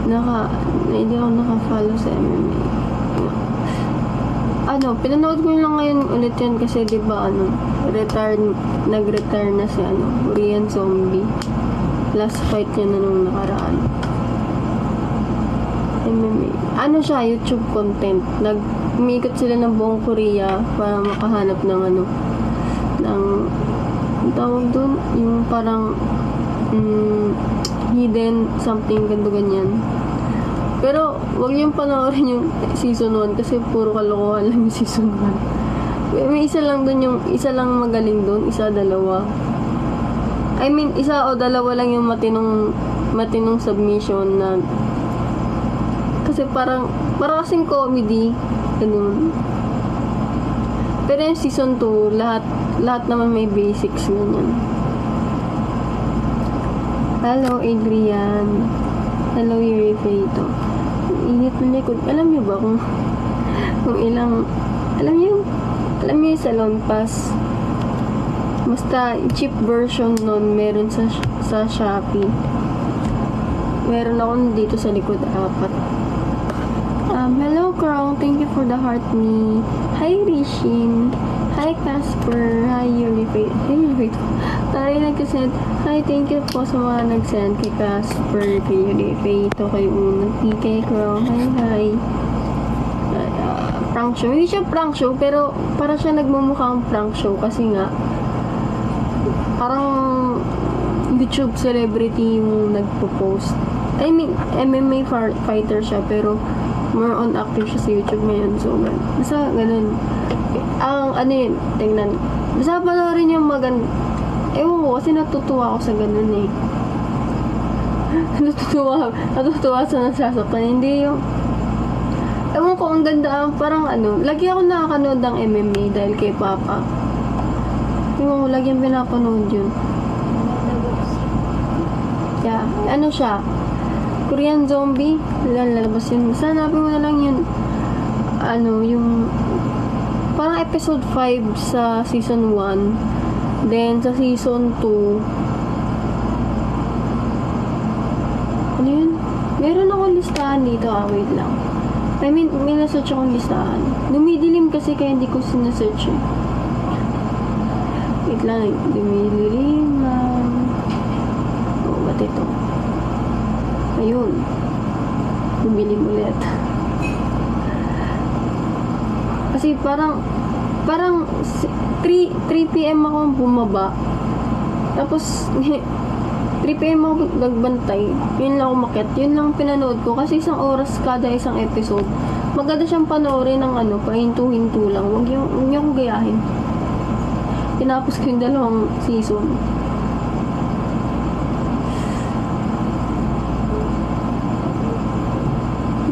Hindi ako naka-follow sa MMA. Pinanood ko lang ngayon ulit yan kasi diba nag-retire na si Korean Zombie. Last fight niya na nung nakaraan. MMA. Siya, YouTube content. Umiikot sila ng buong Korea para makahanap ng ng tawag doon, yung parang hidden something ganyan. Pero wag yung panoorin yung season 1 kasi puro kalokohan lang yung season 1. May isa lang magaling doon, isa dalawa. I mean, isa o dalawa lang yung matinong submission na kasi parang kasing comedy ganun. Pero yung season 2, lahat naman may basics ganyan. Hello, Adrian. Hello, Yuri Feito. Init ng likod. Alam niyo ba kung ilang... Alam niyo yung Salon Pass? Basta, cheap version nun, meron sa Shopee. Meron ako dito sa likod, 4. Hello, Krong. Thank you for the heart me. Hi, Rishin. Hi, Casper. Hi, Yuri Feito. Taray nag-send. Hi, thank you po sa mga nag-send kay Casper, kay Yuri Feito, kay Unang PK Krong. Hi. Prank show. Hindi siya prank show, pero parang siya nagmumukhang prank show kasi nga parang YouTube celebrity yung nagpo-post. I mean, MMA fighter siya, pero more on active siya sa YouTube ngayon. So, basta ganun. Tingnan. Basta panoorin yung ewan ko, kasi natutuwa ako sa ganun eh. natutuwa sa nasasaktan. Hindi yung ewan ko, ang ganda, parang lagi ako nakakanood ng MMA dahil kay Papa. Ewan ko, lagi yung pinapanood yun. Yeah, siya? Korean Zombie, lalabas yun. Hanapin mo na lang yun. Yung parang episode 5 sa season 1. Then, sa season 2, yun? Meron akong listahan dito. Wait lang. I mean, may nasearch akong listahan. Dumidilim kasi kaya hindi ko sinesearch eh. Wait lang. Dumidilim lang. Ba't ito? Ayun. Bumili ulit. Kasi parang 3 PM ako bumaba. Tapos 3 PM ako nagbantay. Yun lang umakyat. Yun lang pinanood ko. Kasi isang oras kada isang episode. Maganda siyang panoorin ng pahinto-hinto lang. Huwag niyo akong gayahin. Tinapos ko yung 2 season.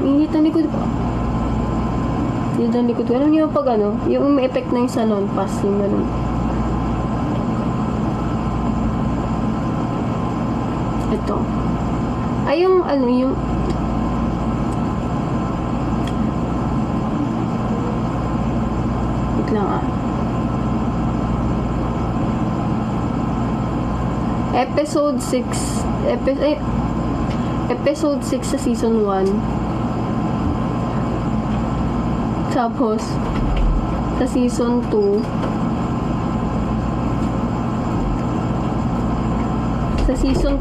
Init ang likod ko. Init ang likod ko. Alam niyo pag yung may effect na yung Salon Pass, yung ganun. Ito. Ay, yung wait lang Episode 6 sa season 1. Tapos, sa season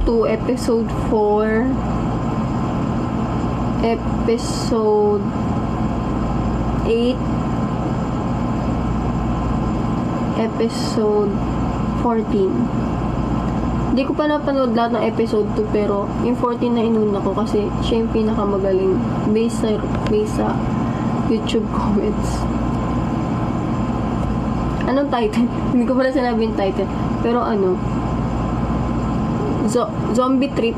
2, episode 4, episode 8, episode 14. Hindi ko pa napanood lahat ng episode 2, pero yung 14 na inuna ko kasi siya yung pinakamagaling based sa YouTube comments. Anong title? Hindi ko pala sinabi yung title. Pero Zombie Trip.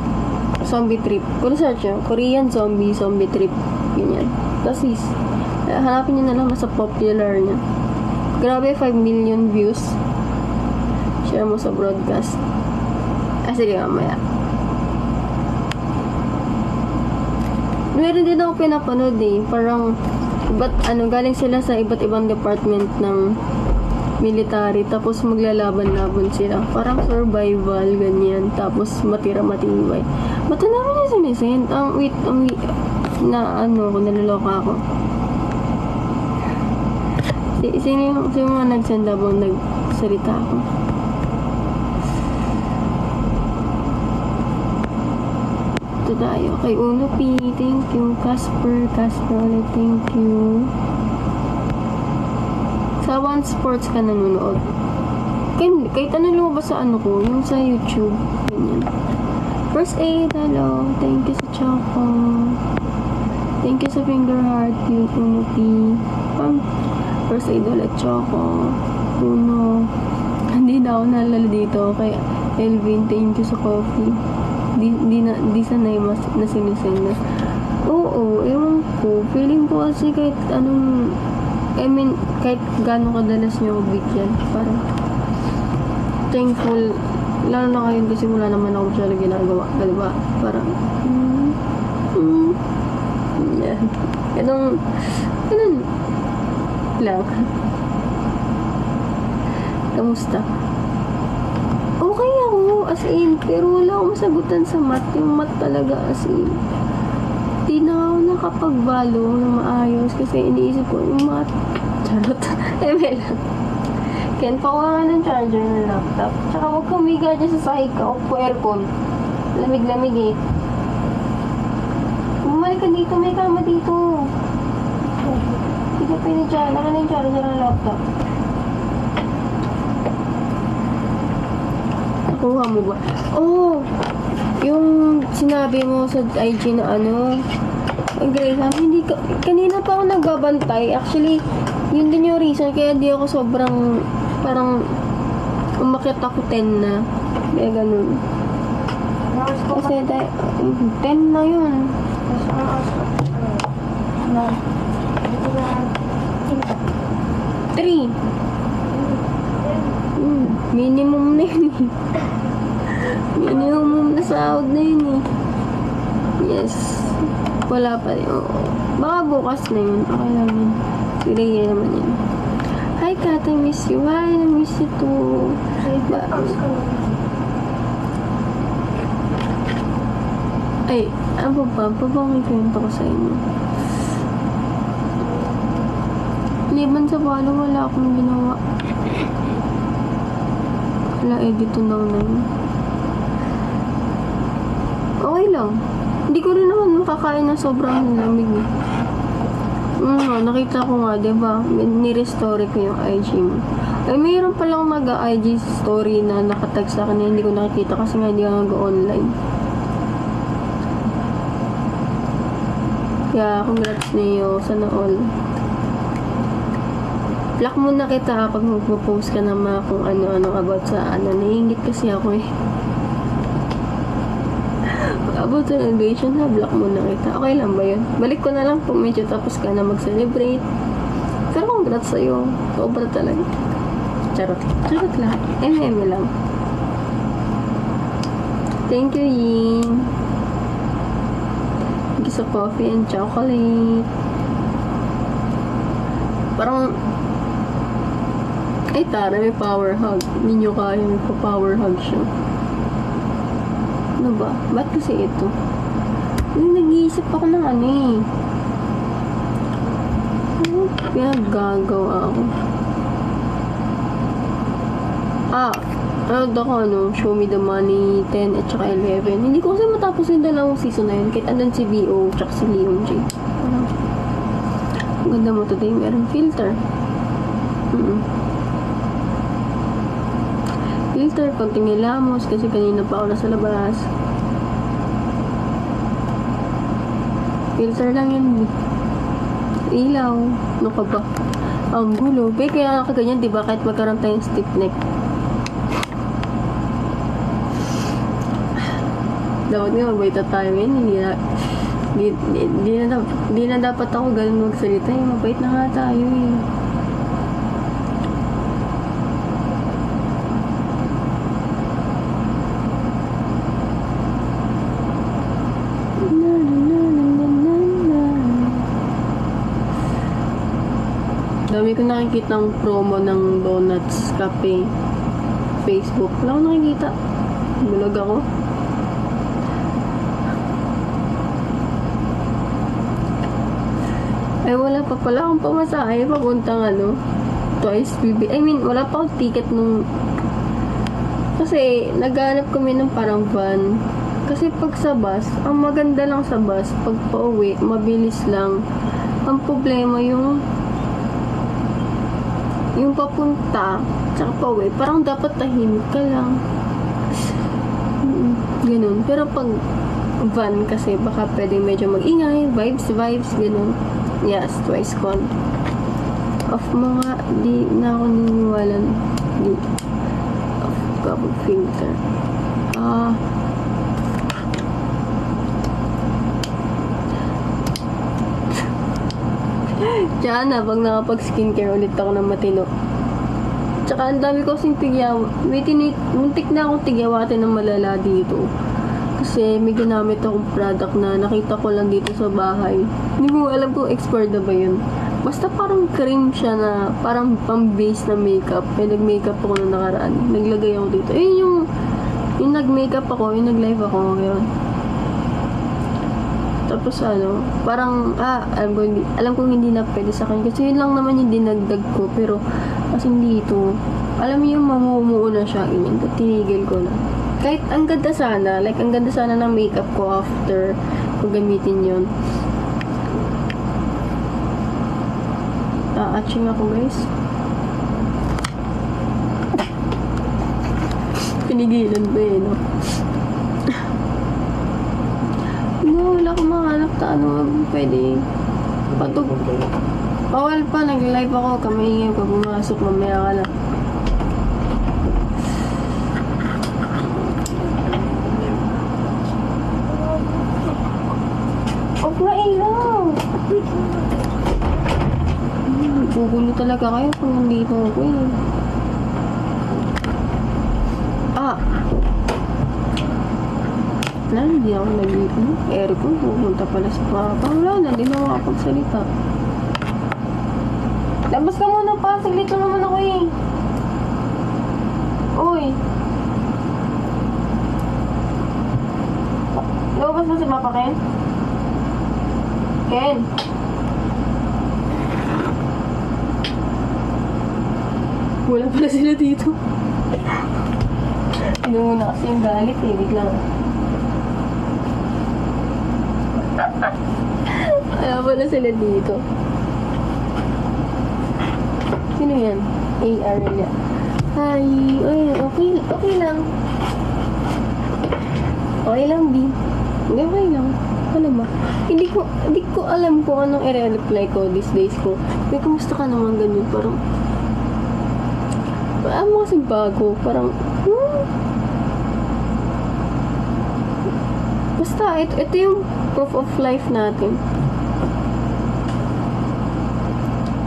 Kung search nyo, Korean Zombie Trip. Ganyan. Tapos hanapin nyo na lang sa popular niya. Grabe, 5 million views. Share mo sa broadcast. Sige, mamaya. Meron din ako pinapanood eh. Parang galing sila sa iba't ibang department ng military, tapos maglalaban-laban sila. Parang survival, ganyan. Tapos matira matibay. Ba't na namin yung sinisend? Na ano, kung naloloka ako. Sino yung mga nagsend habang nagsalita ako? Ito tayo. Kay Uno P, thank you. Casper ulit, thank you. Sa One Sports ka nanonood. Kahit ano lumabas sa ano ko, yung sa YouTube. Ganyan. First aid, hello. Thank you sa Choco. Thank you sa finger heart, you, Uno P. First aid ulit, Choco. Uno. Hindi na ako nalala dito. Kay Elvin, thank you sa coffee. Di sanay mas na sinisend na. Oo, ewan ko. Feeling ko kasi kahit anong, kahit gano'ng kadalas nyo bigyan, parang thankful, lalo na ngayon kasi wala naman ako masyadong ginagawa, diba? Parang, yan. Ganun lang. Kamusta? Okay ako, as in, pero wala akong masagutan sa math. Yung math talaga, as in, di na ako nakapagbalo na maayos kasi iniisip ko yung math. Charot. Eme lang. Ken, pakuha nga ng charger ng laptop. Tsaka huwag kang miga dyan sa sahig ka o po aircon. Lamig-lamig eh. Bumalik ka dito, may kama dito. Hindi ka pwede dyan. Naka na yung charger ng laptop. Nakuha mo ba? Oh! Yung sinabi mo sa IG na ano, Graham, hindi ka, kanina pa ako nagbabantay. Actually, yun din yung reason kaya di ako sobrang, parang umakyat ako 10 na. Kaya ganun. Kasi 10 na yun. 3. Minimum na yun eh. Minimum na sahod na yun eh. Yes. Wala pa rin. Baka bukas na yun. Okay lang yun. Sige naman yun. Hi Kat, I miss you. Hi, I miss you too. Ay, ano ba? May kwento ko sa inyo. Liban sa balo, wala akong ginawa. Wala, edito na yun. Okay lang. Hindi ko rin naman makakain ng sobrang lamig. Nakita ko nga, diba? Ni-restore ko yung IG mo. Ay, mayroon palang mag-IG story na nakatag sa akin na hindi ko nakikita kasi nga hindi ako nag-online. Kaya, congrats niyo. Sana all. Block muna kita pag magpo-post ka naman kung ano-ano about sa ano. Naiingit kasi ako eh. About sa graduation na, block muna kita. Okay lang ba yun? Balik ko na lang kung medyo tapos ka na mag-celebrate. Pero congrats sa'yo. Sobra talaga. Charot. Charot lang. Lang. Thank you, Yin. Thank you sa coffee and chocolate. Parang ay, tara, may power hug. Hindi nyo kaya may power hug siya. Ano ba? Ba't kasi ito? Nag-iisip ako ng ano eh. Kaya gagawa ako. Ano ako, Show Me the Money 10 at saka 11. Hindi ko kasi matapos yung dalawang season na yun. Kahit andun si V.O. tsaka si Leon J. Ang ganda mo today. Meron filter. Filter, konting nilamos kasi kanina pa ako nasa labas. Filter lang yun. Ilaw. Ano ka ba? Ang gulo. Kaya kaganyan, diba? Kahit magkaroon tayong stiff neck. Dapat nga magbaita tayo ngayon. Hindi na dapat ako ganun magsalita. Mabait na nga tayo eh. Dami ko nakikita ang promo ng Donuts Cafe Facebook. Wala akong nakikita. Bulag ako. Ay, wala pa pala akong pamasahe papuntang Twice BB. I mean, wala pa akong ticket nung... Kasi, naghanap kami ng parang van. Kasi pag sa bus, ang maganda lang sa bus, pag pauwi, mabilis lang. Ang problema yung papunta, tsaka pauwi, parang dapat tahimik ka lang. Ganun. Pero pag van kasi, baka pwedeng medyo mag-ingay, vibes, ganun. Yes, twice con. Of mga, di na ako niniwala. Di. Of couple filter. Diyan na, pag nakapag-skincare ulit ako ng matino. Tsaka ang dami ko kasing tigyaw. Muntik na akong tigyawatin ng malala dito. Kasi may ginamit akong product na nakita ko lang dito sa bahay. Hindi ko alam kung expired na ba yun. Basta parang cream siya na parang pang-base na makeup. May nag-makeup ako na nakaraan. Naglagay ako dito. Yung nag-makeup ako, yung nag-live ako ngayon. Tapos parang, alam kong hindi na pwede sa akin. Kasi yun lang naman yung dinagdag ko. Pero, kasi dito, alam mo yung mamumuo na siya. Tinigil ko na. Kahit ang ganda sana, ang ganda sana ng makeup ko after kung gamitin yun. Atching ako, guys. Pinigilan ba no? No, wala akong mahanap na pwede. Patug. Bawal pa, nag-live ako. Kamaingay pa pumasok, mamaya ka na. Huwag na ilaw! Gugulo talaga kayo kung nandito ako hindi ako aircon, pupunta pala sa papa. Wala na, hindi na makapagsalita. Labas ka muna pa, saglit lang naman ako Uy! Labas na si Papa Ken? Ken! Wala pala sila dito. Inuna kasi yung galit wait lang. Wala pala sila dito. Sino yan? AR niya. Hi! Ay, okay lang. Okay lang, B. Hindi, okay lang. Ano ba? Hindi ko alam kung anong i-reply ko these days ko. May kumusta ka naman ganyan? Parang mo kasing bago. Parang basta, ito yung proof of life natin.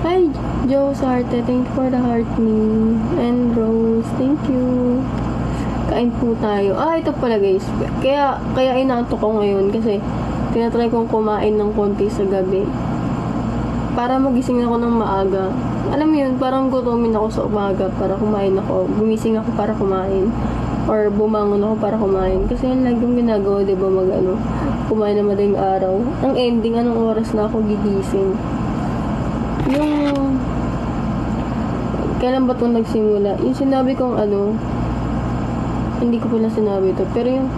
Hi, Joe Sarte. Thank you for the heart me. And Rose, thank you. Kain po tayo. Ito pala guys. Kaya inaantok ko ngayon kasi tinatry kong kumain ng konti sa gabi. Para magising ako ng maaga. Alam mo yun, parang gutomin ako sa umaga para kumain ako. Gumising ako para kumain. Or bumangon ako para kumain. Kasi yun lang yung ginagawa, diba, kumain na madaling araw. Ang ending, anong oras na ako gigising. Kailan ba itong nagsimula? Yung sinabi kong hindi ko pala sinabi ito. Pero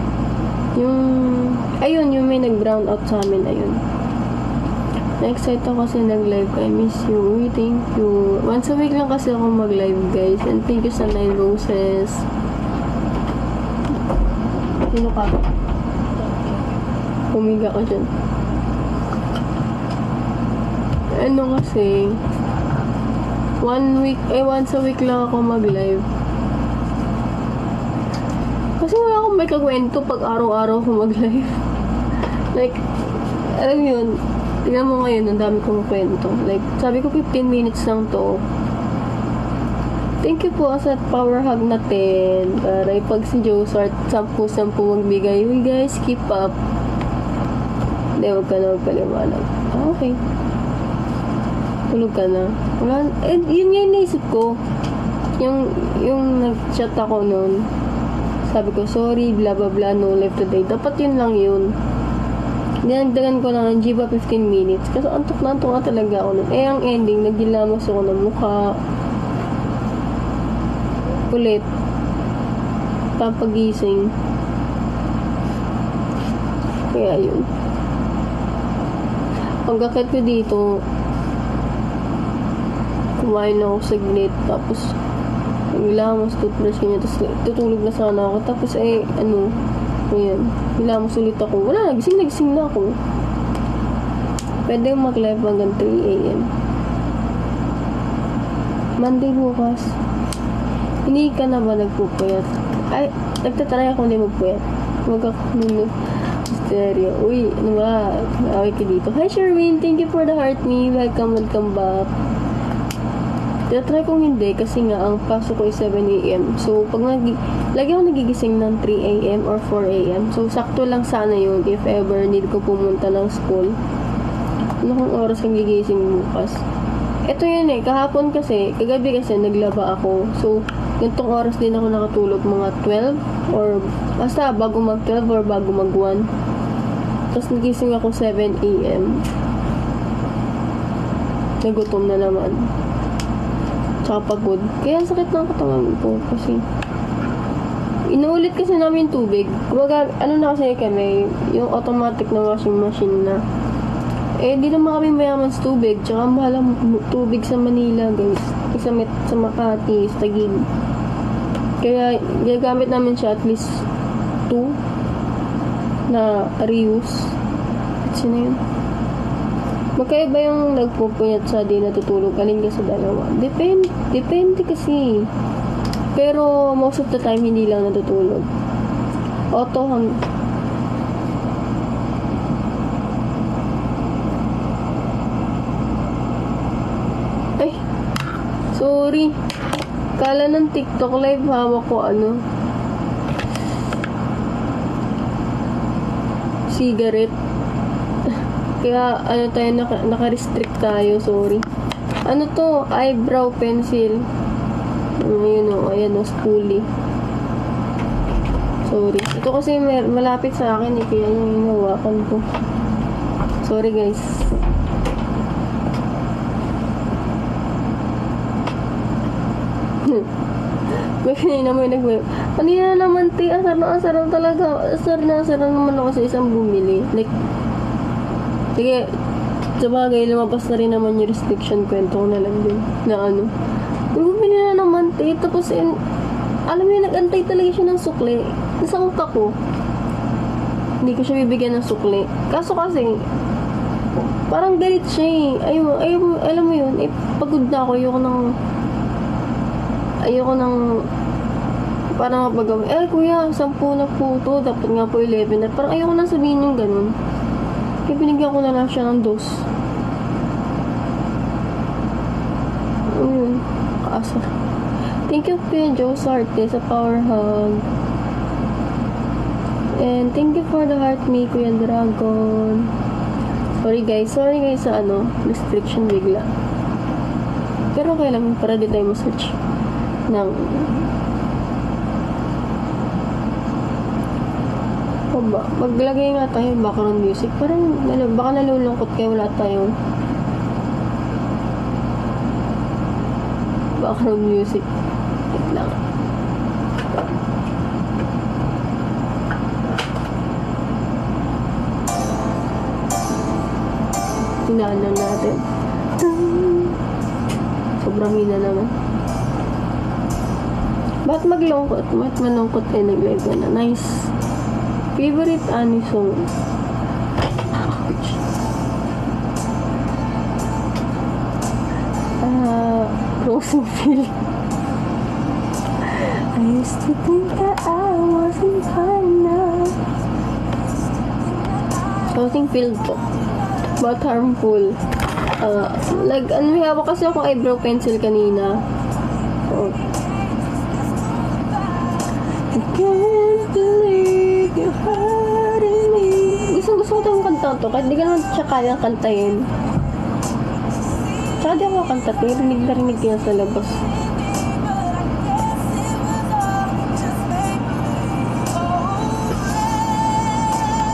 ayun, yung may nag-brown out sa amin, ayun. Na-excite ako kasi nag-live ka. I miss you. Uy, thank you. Once a week lang kasi ako mag-live, guys. And thank you sa 9 roses. Sino ka? Humiga ka dyan. Kasi, once a week lang ako mag-live. Kasi wala akong may kakwento pag araw-araw ako mag-live. Alam yun, tingnan mo ngayon, ang dami kong kwento. Sabi ko 15 minutes lang to. Thank you po sa power hug natin. Para pag si Josart, 10-10 magbigay. Uy guys, keep up. Hindi, huwag ka na magpaliwanag. Okay. Tulog ka na. Wala, yun nga yung naisip ko. Yung nag-chat ako noon. Sabi ko, sorry, blah blah blah, no live today. Dapat yun lang yun. Dinagdagan ko lang ng Giba 15 minutes. Kasi antok na talaga ako nun. Eh, ang ending, nagilamos ako ng mukha. Ulit. Papagising. Kaya yun. Pagkakit ko dito, kumain ako saglit. Tapos, nagilamos, toothbrush kanya. Tapos, tutulog na sana ako. Tapos, ayan, nilamos ulit ako. Wala, nagising na ako. Pwede mag-live hanggang 3 a.m. Monday bukas. Hindi ka na ba nagpupuyat? Ay, nagtatry ako hindi magpuyat. Huwag ako stereo. Uy, ano ba? Away ka dito. Hi, Sherwin. Thank you for the heart me. Welcome back. Try kong hindi kasi nga ang pasok ko is 7 a.m. So, pag lagi ako nagigising ng 3 a.m. or 4 a.m. So, sakto lang sana yun if ever need ko pumunta ng school. Ano kung oras kang gigising bukas? Ito yun kahapon kasi, kagabi kasi naglaba ako. So, ganitong oras din ako nakatulog, mga 12 or basta bago mag 12 or bago mag 1. Tapos nagising ako 7 a.m. Nagutom na naman. Tsaka pagod. Kaya sakit ng katawan ko kasi inuulit kasi namin tubig. Kumbaga, na kasi kami, yung automatic na washing machine na. Di naman kami mayaman sa tubig. Tsaka mahal ang tubig sa Manila, guys. Sa Makati, sa Taguig. Kaya, gagamit namin siya at least 2 na reuse. At sino yun? Magkaiba yung nagpupuyat sa di natutulog. Alin ka sa dalawa? Depende kasi. Pero most of the time, hindi lang natutulog. Ay, sorry. Kala ng TikTok live, hawak ko cigarette. Kaya, tayo, naka-restrict tayo, sorry. Ano to? Eyebrow pencil. Ayan spoolie. Sorry. Ito kasi malapit sa akin kaya yung hinawakan ko. Sorry, guys. Kanina mo yung kanina naman, asar na talaga. Asar na naman ako sa isang bumili. Like, sige, sabagay, lumabas na rin naman yung restriction, kwento ko na lang din. Na bumili na naman, tapos alam mo yun, nag-antay talaga siya ng sukli. Nasa utak ko, hindi ko siya bibigyan ng sukli. Kaso kasi, parang galit siya ayaw, alam mo yun, pagod na ako, ayoko ng parang kapag kuya, 10 na po to, dapat nga po 11 na. Parang ayoko na sabihin yung ganun. Kaya binigyan ko na lang siya ng 2. Kaasar. Thank you, Kuya Joe Sarte, sa power hug. And thank you for the heart me, Kuya Dragon. Sorry guys sa restriction bigla. Pero okay lang, para di tayo ma-search ng maglagay nga tayo background music. Parang baka nalulungkot kayo, wala tayong background music. Wait lang. Hinaan lang natin. Sobrang hina naman. Ba't maglungkot? Ba't malungkot nag-live ka na? Nice. Favorite song? Rosenfield. I used to think that I wasn't fine enough. Rosenfield po. But harmful. May hawak kasi akong eyebrow pencil kanina. I can't believe you're hurting me. Gusto ko itong kanta to. Kahit di ka naman siya kayang kantahin. Tsaka Saka di ako kanta, pero rinig na rinig kaya sa labas.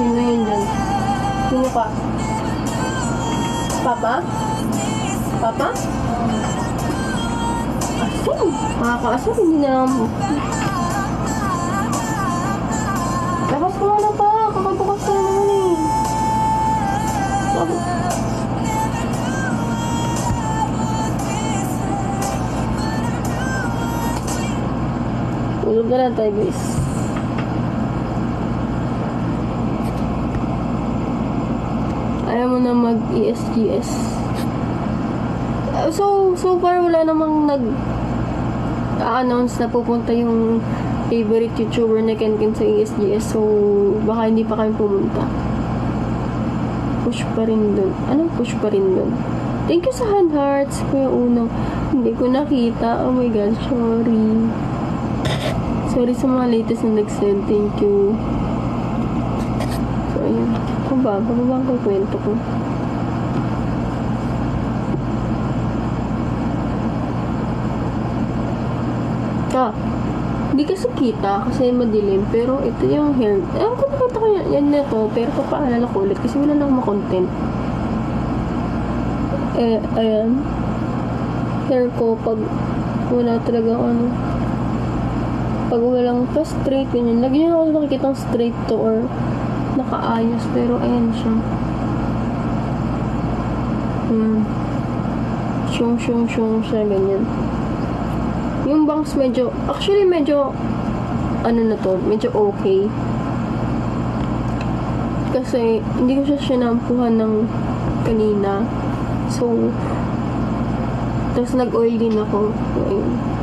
Sino yun dyan? Sino pa? Papa? Papa? Asin! Makakaasin, hindi na lang. Lakas ko na pa, kakabukas ko na naman eh. Sabi. Ulog na lang tayo guys. Ayaw mo na mag-ESGS. So far wala namang nag-a-announce na pupunta yung favorite YouTuber na Ken sa ESGS. So baka hindi pa kami pumunta. Push pa rin dun. Anong push pa rin dun? Thank you sa hand hearts, Kuya Uno. Hindi ko nakita. Oh my God, sorry. Sorry sa mga latest na nag-send. Thank you. So, ayun. Kung ba? Bababa ang kwento ko. Hindi kasi kita kasi madilim. Pero ito yung hair. Kung nakita ko yan na to. Pero papaalala ko ulit kasi wala na akong makontent. Ayan. Hair ko pag wala talaga pag walang pa straight, ganyan. Lagi nyo ako nakikita straight to or nakaayos. Pero ayan siya. Syung siya, ganyan. Yung bangs medyo na to, medyo okay. Kasi hindi ko siya sinampuhan ng kanina. So, tapos nag-oil din ako. Ayun.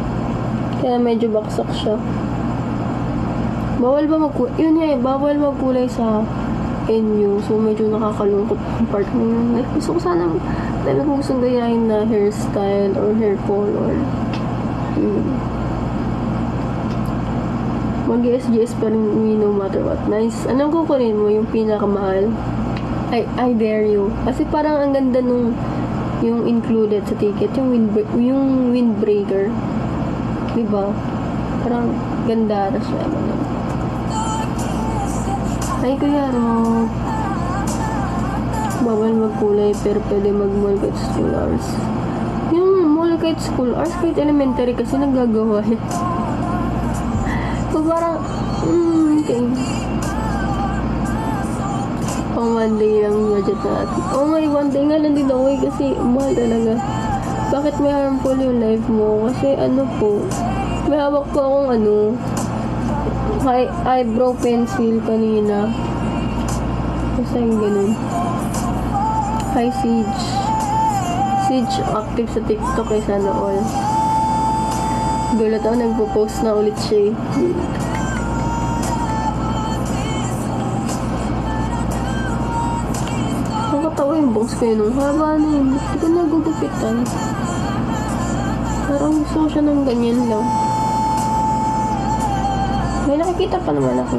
Kaya medyo baksak siya. Bawal bawal magkulay sa NU. So, medyo nakakalungkot yung part mo yun. Like, gusto ko sana, dami ko gustong gayahin na hairstyle or hair color. Mag-SGS pa rin no matter what. Nice. Anong kukunin mo? Yung pinakamahal? I dare you. Kasi parang ang ganda nung yung included sa ticket. Yung windbreaker. Diba? Parang ganda na siya. Ay, Kuya Rob. Bawal magkulay pero pwede mag-mall kahit school hours. Yung mall kahit school hours, kahit elementary kasi naggagawa eh. So parang, okay. Pang one day lang budget natin. Oh my, one day nga lang din ako eh kasi mahal talaga. Bakit may harmful yung life mo? Kasi may hawak ko akong eyebrow pencil kanina. Kasi yung ganun. Hi Siege active sa TikTok eh, sana all. Gulat ako, nagpo-post na ulit siya eh. Nakatawa yung bangs ko yun nung haba na yun. Hindi ko nagugupitan. Parang gusto ko siya ng ganyan lang. May nakikita pa naman ako.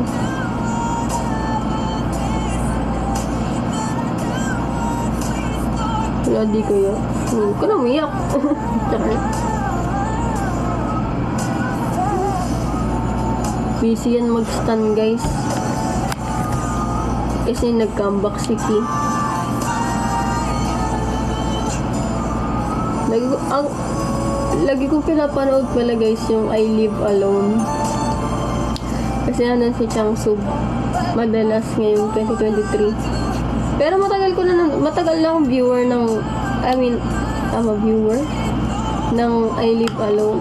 Wala, di ko yun. Hindi ko na umiyak. Busy yan mag-stand guys. Kasi nag-comeback si Ki. Lagi ko pinapanood pala guys yung I Live Alone. Kasi nanon si Chang Sub madalas ngayong 2023. Pero matagal na akong viewer ng viewer ng I Live Alone.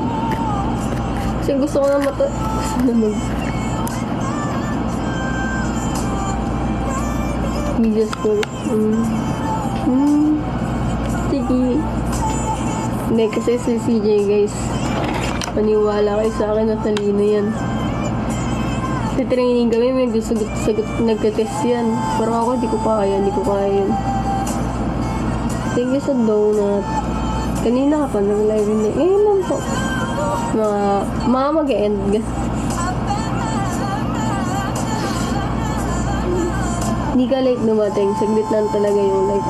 Kasi gusto ko na videos ko. Sige. Hindi, kasi si CJ guys, maniwala kayo sa akin na talino yan. Sa training kami, may sagot nagka-test yan. Pero ako, di ko kaya yan. Thank you sa donut. Kanina ka pa nag-live hindi. Ngayon lang po. Mga mag-end. Hindi ka late dumating. Saglit lang talaga yung live.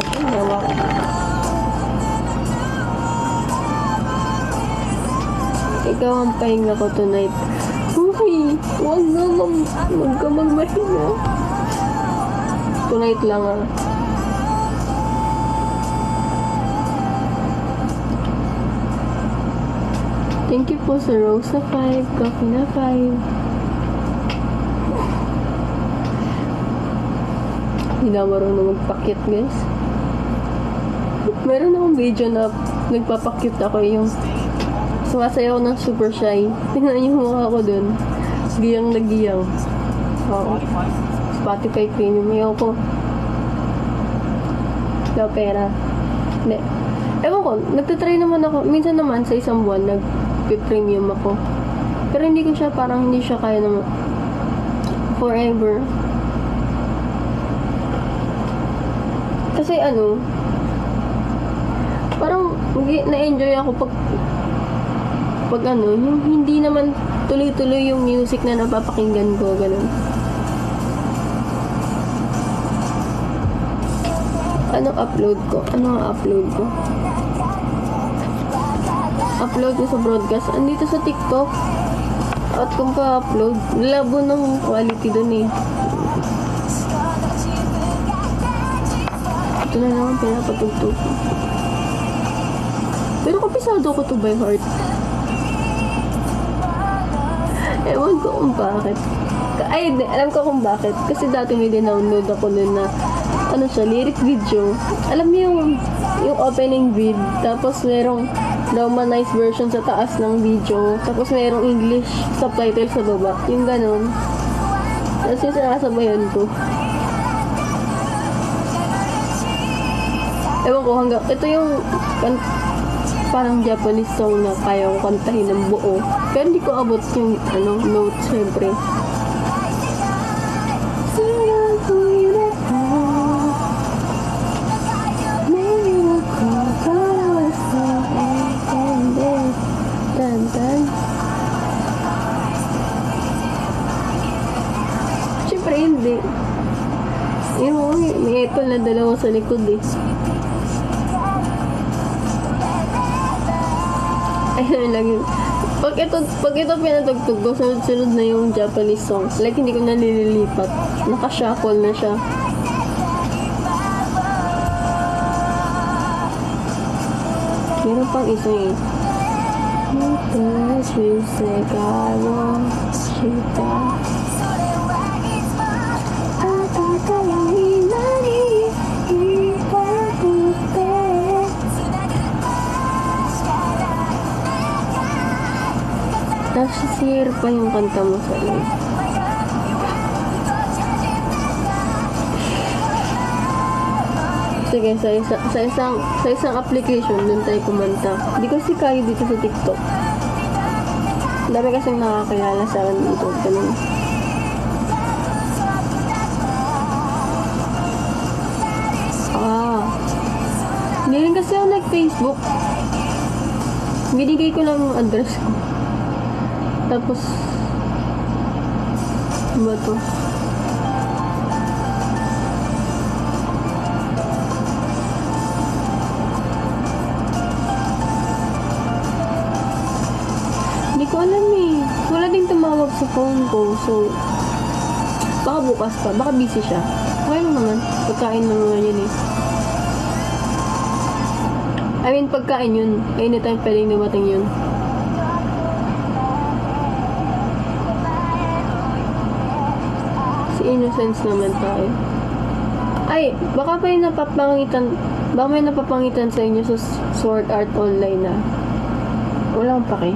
ikaw ang pahinga ko tonight. Okay, huwag ka magmahinga. Tonight lang ah. Thank you po sa Rose na 5, Coffee na 5. Hindi na marunong magpakit, guys. Meron akong video na nagpapakit ako yung sumasayaw ng super shy. Tingnan yung mukha ko dun. Giyang na giyang. Oo. Spotify premium. Ayaw ko. Wala pera. Hindi. Ewan ko, nagtatry naman ako. Minsan naman sa isang buwan, nag-premium ako. Pero hindi ko siya, parang hindi siya kaya naman forever. Kasi ano, parang na-enjoy ako pag ano, yung hindi naman tuloy-tuloy yung music na napapakinggan ko, ganun. Anong upload ko? Upload ko sa broadcast. Andito sa TikTok. At kung pa-upload, labo ng quality dun eh. Ito na naman pinapatugtog ko. Pero kapisado ko to by heart. Ewan ko kung bakit. Ay, alam ko kung bakit. Kasi dati may dinownload ako nun na ano siya, lyric video. Alam niyo yung opening vid, tapos merong romanized version sa taas ng video, tapos merong English subtitle sa baba. Yung ganun. Tapos yung sinasabayan ko. Ewan ko, hanggang, ito yung parang Japanese song na kaya ko kantahin ng buo. Pero hindi ko abot yung note, syempre. Siyempre hindi. May apple na dalawa sa likod eh. Ayun lang yun. Pag ito pinatugtog ko, sunod-sunod na yung Japanese song. Like, hindi ko na nililipat. Naka-shuffle na siya. Meron pang isa eh. Tapos share pa yung kanta mo sa live. Sige, sa isang application dun tayo kumanta. Hindi ko si kayo dito sa TikTok. Dami kasing nakakilala sa akin dito. Ganun. Hindi rin kasi ako nag-Facebook. Binigay ko lang yung address ko. Tapos, ano ba to? Hindi ko alam eh. Wala ding tumawag sa phone ko. So, baka bukas pa. Baka busy siya. Okay lang naman. Pagkain lang naman yun eh. I mean, pagkain yun. Anytime pwedeng dumating yun. Si Innocence naman tayo. Ay, baka may napapangitan sa inyo sa Sword Art Online na. Wala akong pake.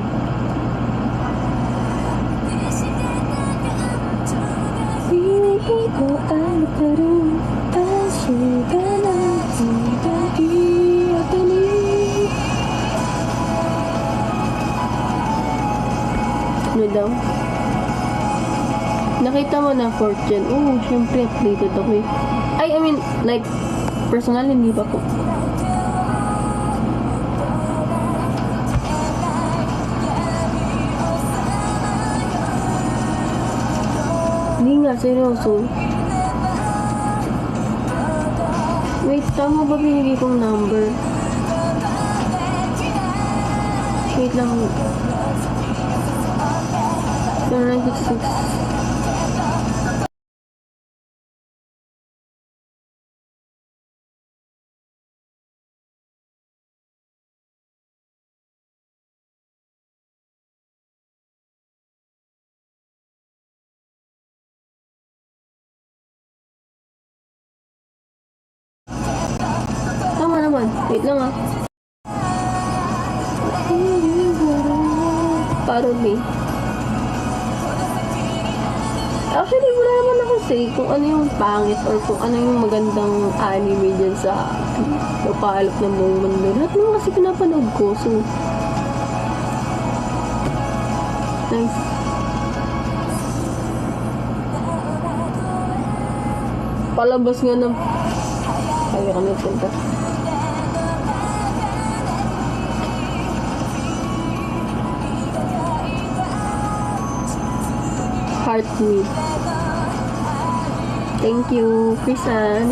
Ano daw? Nakita mo na 4th gen? Oo, syempre updated ako eh. I mean, like, personal, hindi pa po. Hindi nga, seryoso. Wait, tama ba binigay kong number? Wait lang. 96. Tama naman. Wait lang ah. Parody. Actually, wala naman ako say kung ano yung pangit or kung ano yung magandang anime dyan sa napaalap ng buong mundo. Lahat naman kasi pinapanood ko. So, nice. Palabas nga ng... Kaya kami punta. Heart me. Thank you, Krisan.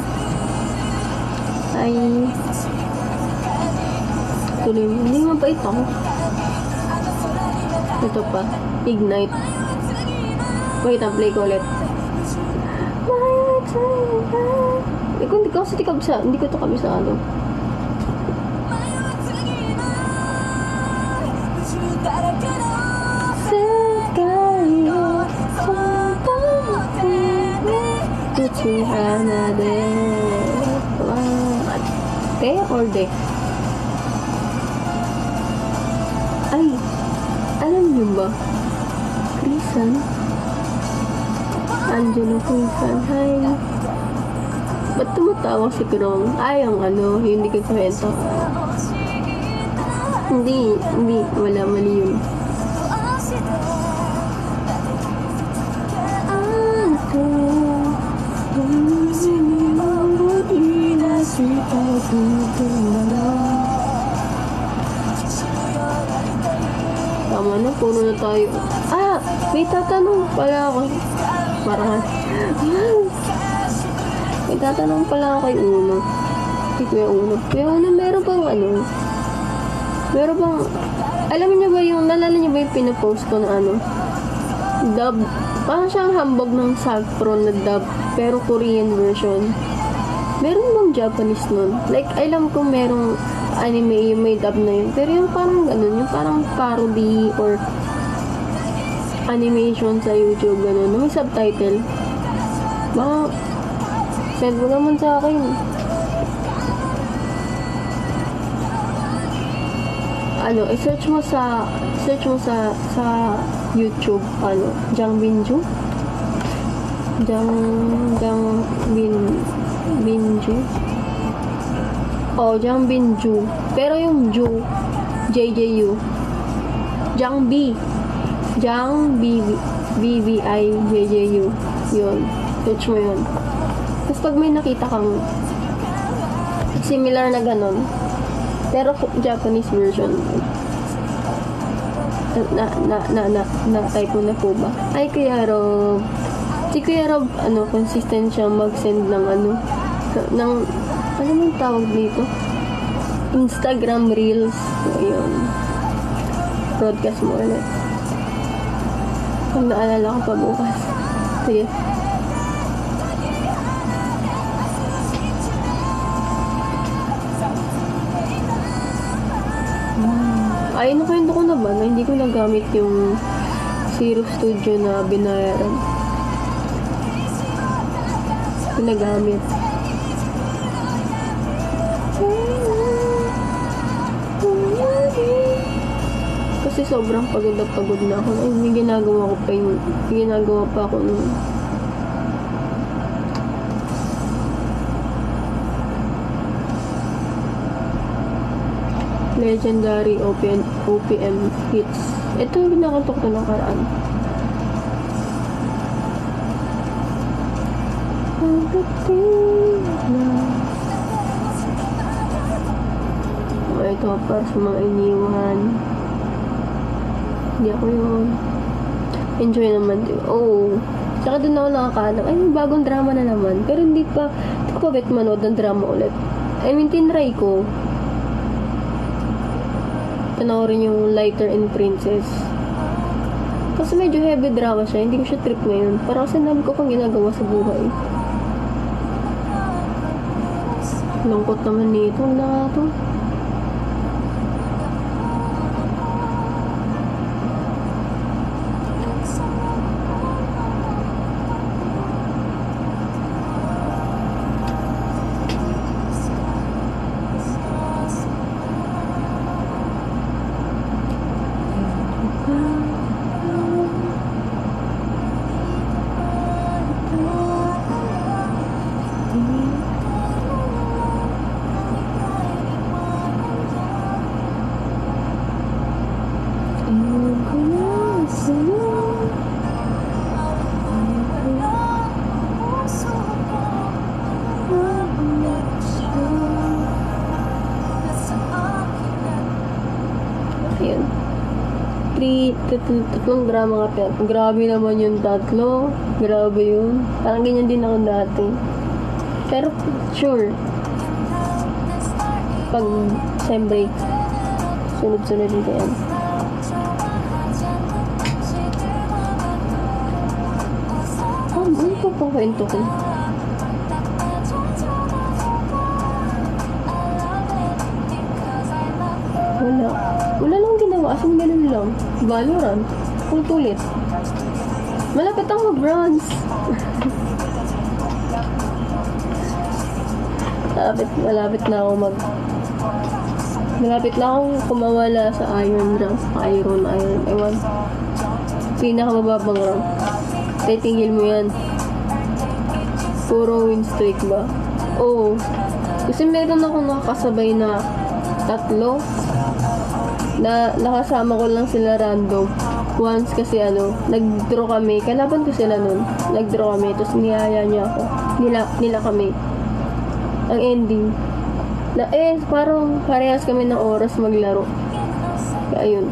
Ay. Tuloy mo. Hindi mo pa ito. Ito pa. Ignite. Wait, play ko ulit. Hindi ko kasi kabisa. Hindi ko ito kabisa ano. Te or de? Ay, alam niyo ba? Krisan? Angelo Krisan, hi. Ba't tumatawa si Krong? Ay, ang ano, hindi ko kwento. Hindi, wala, mali yun. Tama na, puno na tayo. Ah, may tatanong pala ako. Parang, may tatanong pala ako kay Uno. Kay Kuya Uno. Kuya Uno, meron bang ano? Meron bang, alam niyo ba yung, nalala niyo ba yung pinapost ko na ano? Dub, parang siyang hambog ng Sagpro na dub, pero Korean version. Meron bang Japanese nun? Like, alam ko merong anime yung may dub na yun. Pero yung parang ganun, yung parang parody or animation sa YouTube, ganun. May subtitle. Baka, send mo naman sa akin. Ano, i-search mo sa YouTube, ano, Jang Binju? Binju? Oh, Jang Binju. Pero yung Ju, JJU. Jang B. Jang BBI JJU. Yun. Search mo yun. Tapos pag may nakita kang similar na ganun, pero Japanese version, na-type mo na po ba? Ay, Kuya Rob. Si Kuya Rob, ano, consistent siya mag-send ng ano, ng, ano man tawag dito? Instagram Reels. So, yun. Broadcast mo ulit. Kung naalala ko pa bukas. Sige. Ay, nakwento ko na ba na hindi ko nagamit yung Zero Studio na binayaran. Pinagamit. Kasi sobrang pagod na ako. Ay, may ginagawa pa ako nung legendary OPM hits. Ito yung nakatok ko ng karaan. Ito para sa mga iniwan. Hindi ako yun. Enjoy naman din. Oh. Saka doon ako nakakaanap. Ay, bagong drama na naman. Pero hindi ko pa bet manood ng drama ulit. I mean, tinry ko. Panoorin yung Lighter and Princess. Kasi medyo heavy drama siya, hindi ko siya trip ngayon. Parang kasi dami ko pang ginagawa sa buhay. Lungkot naman nito, ang na nga to. Ayun. Tatlong drama nga. Grabe naman yung tatlo. Grabe yun. Parang ganyan din ako dati. Pero, sure. Pag sem break, sunod-sunod din yan. Ano ko pang kwento ko? Wala. Wala lang ginawa. As in, ganun lang. Valorant. Kung tulit. Malapit ako mag-bronze. Malapit na ako malapit na akong kumawala sa iron rank. Iron. Ewan. Pinakamababang rank. Titingil mo yan. Puro win streak ba? Oo. Kasi meron akong nakakasabay na tatlo na nakasama ko lang sila random. Once kasi nag-draw kami. Kalaban ko sila nun. Nag-draw kami. Tapos niyaya niya ako. Nila kami. Ang ending. Parang parehas kami ng oras maglaro. Kaya yun.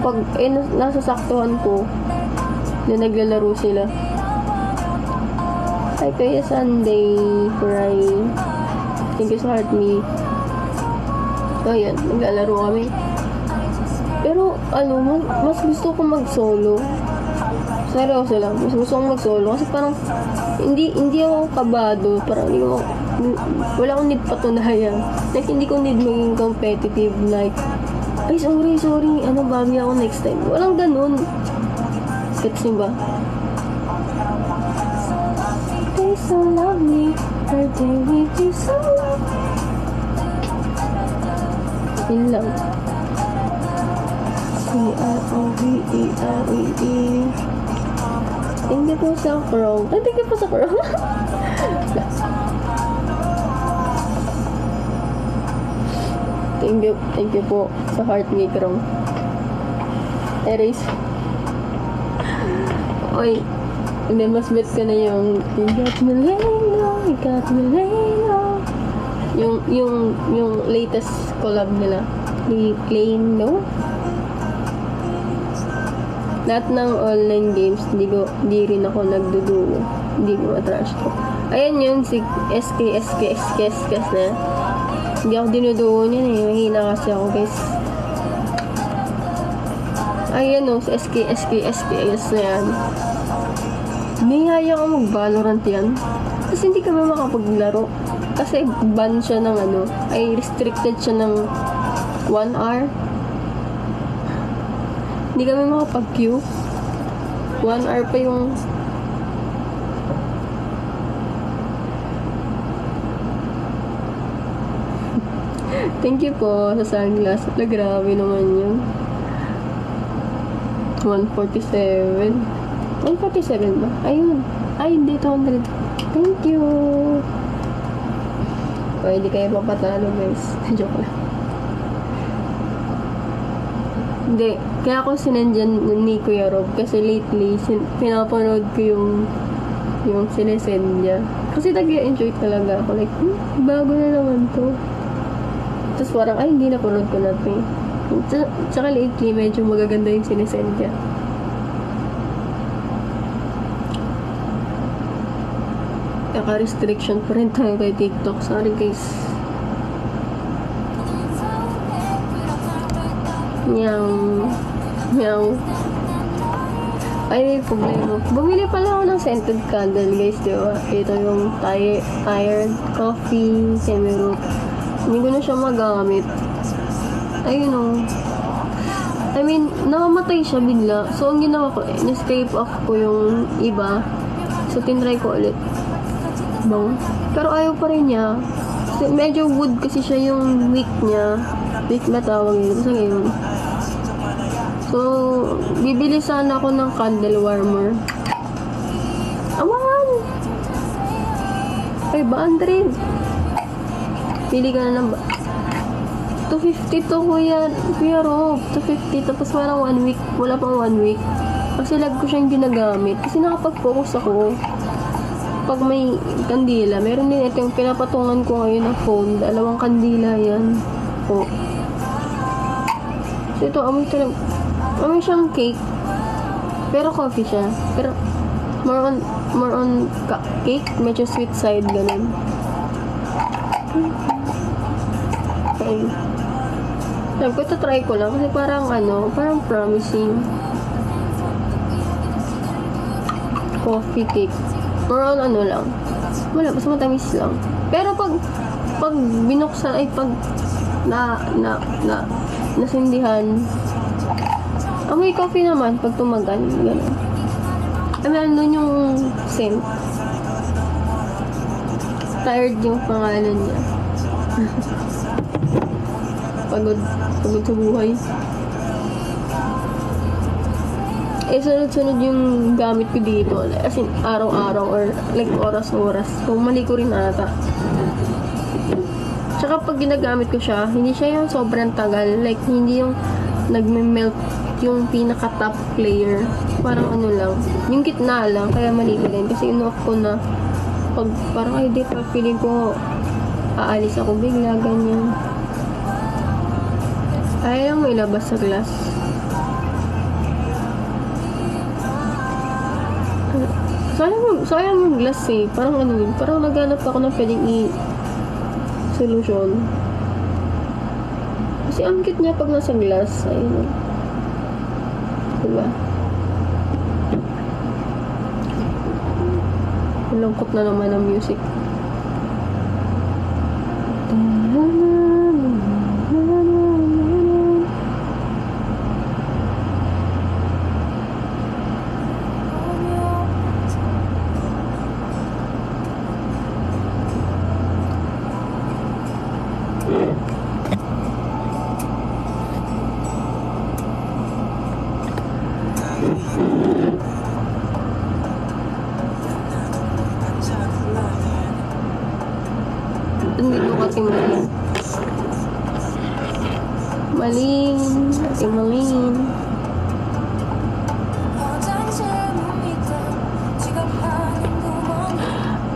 Pag nasasaktuhan ko na naglalaro sila. Hi Kuya Sunday. Fry. Thank you sa heart me. So yan. Naglalaro kami. Pero, mas gusto ko mag-solo. Seryoso lang. Mas gusto ko mag-solo. Kasi parang, hindi ako kabado. Parang, wala akong need patunayan. Like, hindi ko need maging competitive. Like, ay, sorry. Babi ako next time. Walang ganun. Gets niyo ba? They so lovely. Her day with you so lovely. Yun lang. C-R-O-V-E-R-E-E. Thank you po sa Crow. Thank you po sa Crow. Thank you po sa heart ni Crow. Erase. Oy. Hindi, mas bet ka na yung You got me laying low. Yung latest collab nila. Laying low. Lahat ng online games, hindi rin ako nagduduo. Hindi ko matrash to. Ayan yun, si SK na. Hindi ako dinuduo niyan eh. Mahina kasi ako, guys. Ayan o, si SK na yan. Nihaya ka mag-Valorant yan. Kasi hindi kami makapaglaro. Kasi ban siya ng restricted siya ng 1 hour. Hindi kami makapag-queue. 1 hour pa yung... Thank you po sa sunglass. Grabe naman yun. 147. 147 ba? Ayun. Ay, hindi. 200. Thank you. Pwede kayo mapatalo, guys. Joke lang. Hindi. Kaya ako sinendyan ni Kuya Rob kasi lately, pinapanood ko yung sinesend niya. Kasi nag-enjoy talaga ako. Like, bago na naman to. Tapos parang, ay, hindi napanood ko na to eh. Tsaka lately, medyo magaganda yung sinesend niya. Naka-restriction pa rin tayo kay TikTok. Sorry guys. Meow. Ay, may problema. Bumili pala ako ng scented candle, guys, di ba? Ito yung tired coffee, semi-root. Hindi ko na siya magamit. Ayun o. I mean, namamatay siya bigla. So, ang ginawa ko, na-scrape off ko yung iba. So, tinry ko ulit. Bang. Pero ayaw pa rin niya. So, medyo wood kasi siya yung wick niya. Wick ba tawag yun? Kasi ngayon. So, bibili sana ako ng candle warmer. Awan! 500! Pili ka na ng 250 to, Kuya Rob. 250. Tapos parang 1 week. Wala pang 1 week. Kasi lag ko siyang ginagamit. Kasi nakapag-focus ako. Pag may kandila, meron din ito yung pinapatungan ko ngayon na phone. 2 kandila yan. Po. So, ito, amoy siyang cake. Pero coffee siya. Pero, more on cake. Medyo sweet side, ganun. Okay. Sabi ko, try ko lang. Kasi parang promising. Coffee cake. More on lang. Wala, basta matamis lang. Pero pag binuksan, ay pag nasindihan, amoy coffee naman pag tumagal. Ganun. Ay, meron dun yung scent. Tired yung pangalan niya. Pagod sa buhay. Eh, sunod-sunod yung gamit ko dito. As in, araw-araw or like oras-oras. So, mali ko rin ata. Tsaka pag ginagamit ko siya, hindi siya yung sobrang tagal. Like, hindi yung nagme-melt yung pinaka-top layer. Parang lang. Yung gitna lang. Kaya mali ko din. Kasi ino-off ko na pag parang ay, di pa feeling ko aalis ako bigla, ganyan. Ayaw mo ilabas sa glass. Sayang yung glass eh. Parang parang naghanap ako ng pwedeng solution. Kasi ang cute niya pag nasa glass. Ayun. Diba? Malungkot na naman ang music. Dito kasi maling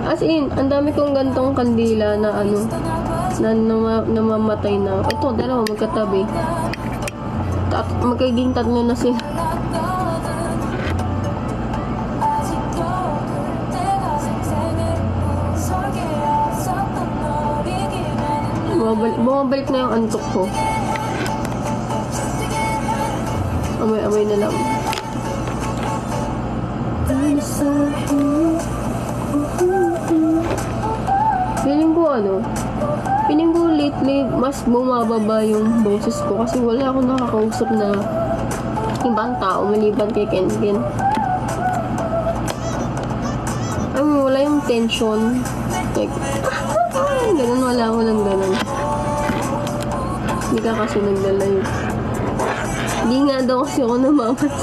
as in, ang dami kong gantong kandila na namamatay na. Ito, dalawa magkatabi. Magiging 3 na sila. Bumabalik na yung antok ko. Amoy na lang. Feeling ko lately mas bumababa yung boses ko kasi wala akong nakakausap na ibang tao maliban kay Kenken. Wala yung tension. Like, ganun, wala ako ng ganun. Hindi ka kasi nagdalive. Hindi nga daw kasi ako namamas.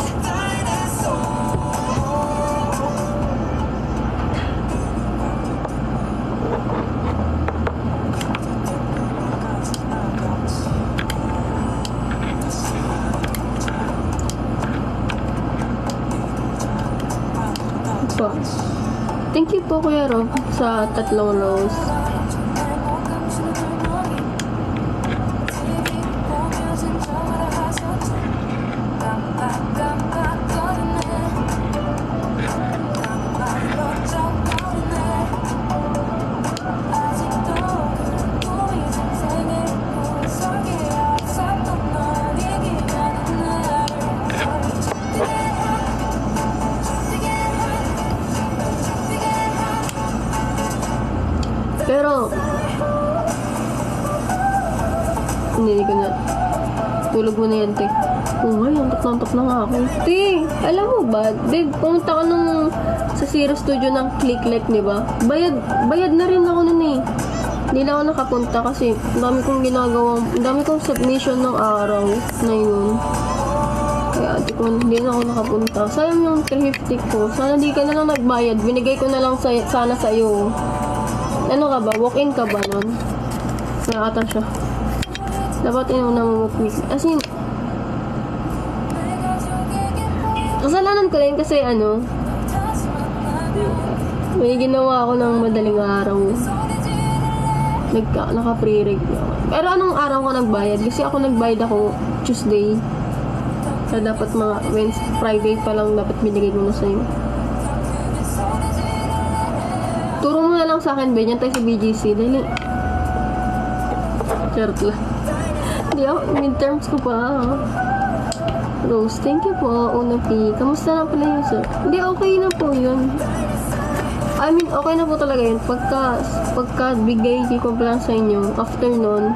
Thank you po, Kuya Rob, sa 3 rose. Pero, hindi ko na. Tulog mo na yan, te. Oo nga, antok na nga ako. Te, alam mo ba? Babe, pumunta ka nung sa Zero Studio ng Click-Like, di ba? Bayad na rin ako nun eh. Hindi lang ako nakapunta kasi ang dami kong submission ng araw na yun. Kaya hindi na ako nakapunta. Sayang yung 350 ko. Sana di ka na lang nagbayad. Binigay ko na lang sana sa'yo. Ano ka ba? Walk-in ka ba nun? Kaya ata siya. Dapat inuna mo mag-quick. As in, kasalanan ko rin kasi may ginawa ako ng madaling araw. Naka-pre-reg ako. Pero anong araw ko nagbayad? Kasi ako nagbayad ako Tuesday. So, dapat mga Friday pa lang dapat binigay ko na sa'yo. Turo mo na lang sa akin, Ben. Yan tayo sa BGC. Dali. Charot lang. Hindi ako, midterms ko pa. Rose, thank you po. Una P. Kamusta na pala yun, sir? Hindi, okay na po yun. I mean, okay na po talaga yun. Pagka bigay ko lang sa inyo, after nun,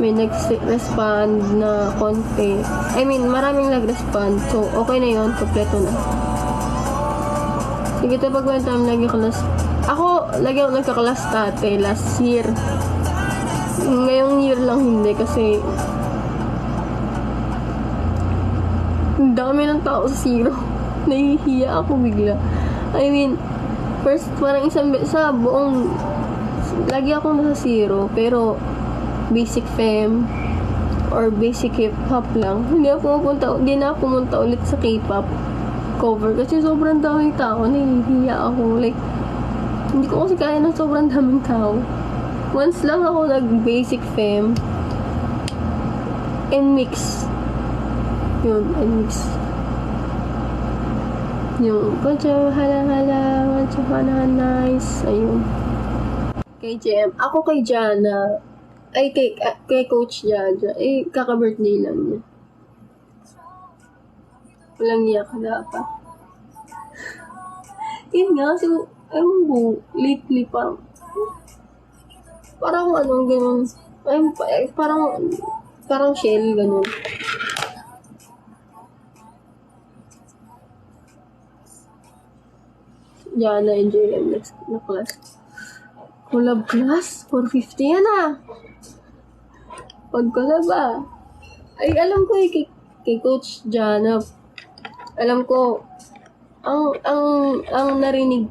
may nag-respond na konti. I mean, maraming nag-respond. So, okay na yun. Kompleto na. Sige, ito pag one time nag-class. Ako, lagi ako nagka-class dati last year. Ngayong year lang hindi kasi ang dami ng tao sa Zero. Nahihiya ako bigla. I mean, first, parang sa buong, lagi ako nasa Zero, pero basic fem or basic hip-hop lang. Hindi na pumunta ulit sa K-pop cover kasi sobrang daming tao. Nahihiya ako. Like, hindi ko kasi kaya ng sobrang daming tao. Once lang ako nag-basic fem and mix. Yun, and mix. Yung, koncha, hala, koncha, nice. Ayun. Kay JM. Ako kay Jana. Ay, kay Coach Jaja. Eh, kaka-birthday lang niya. Walang iyak dapat. Yun nga, so, ewan ko, lately parang ganun. Ay, parang shell, ganun. Jana, enjoy lang next na class. Collab class? 450 yan ah. Pag-collab ah. Ay, alam ko kay Coach Jana. Alam ko, ang narinig,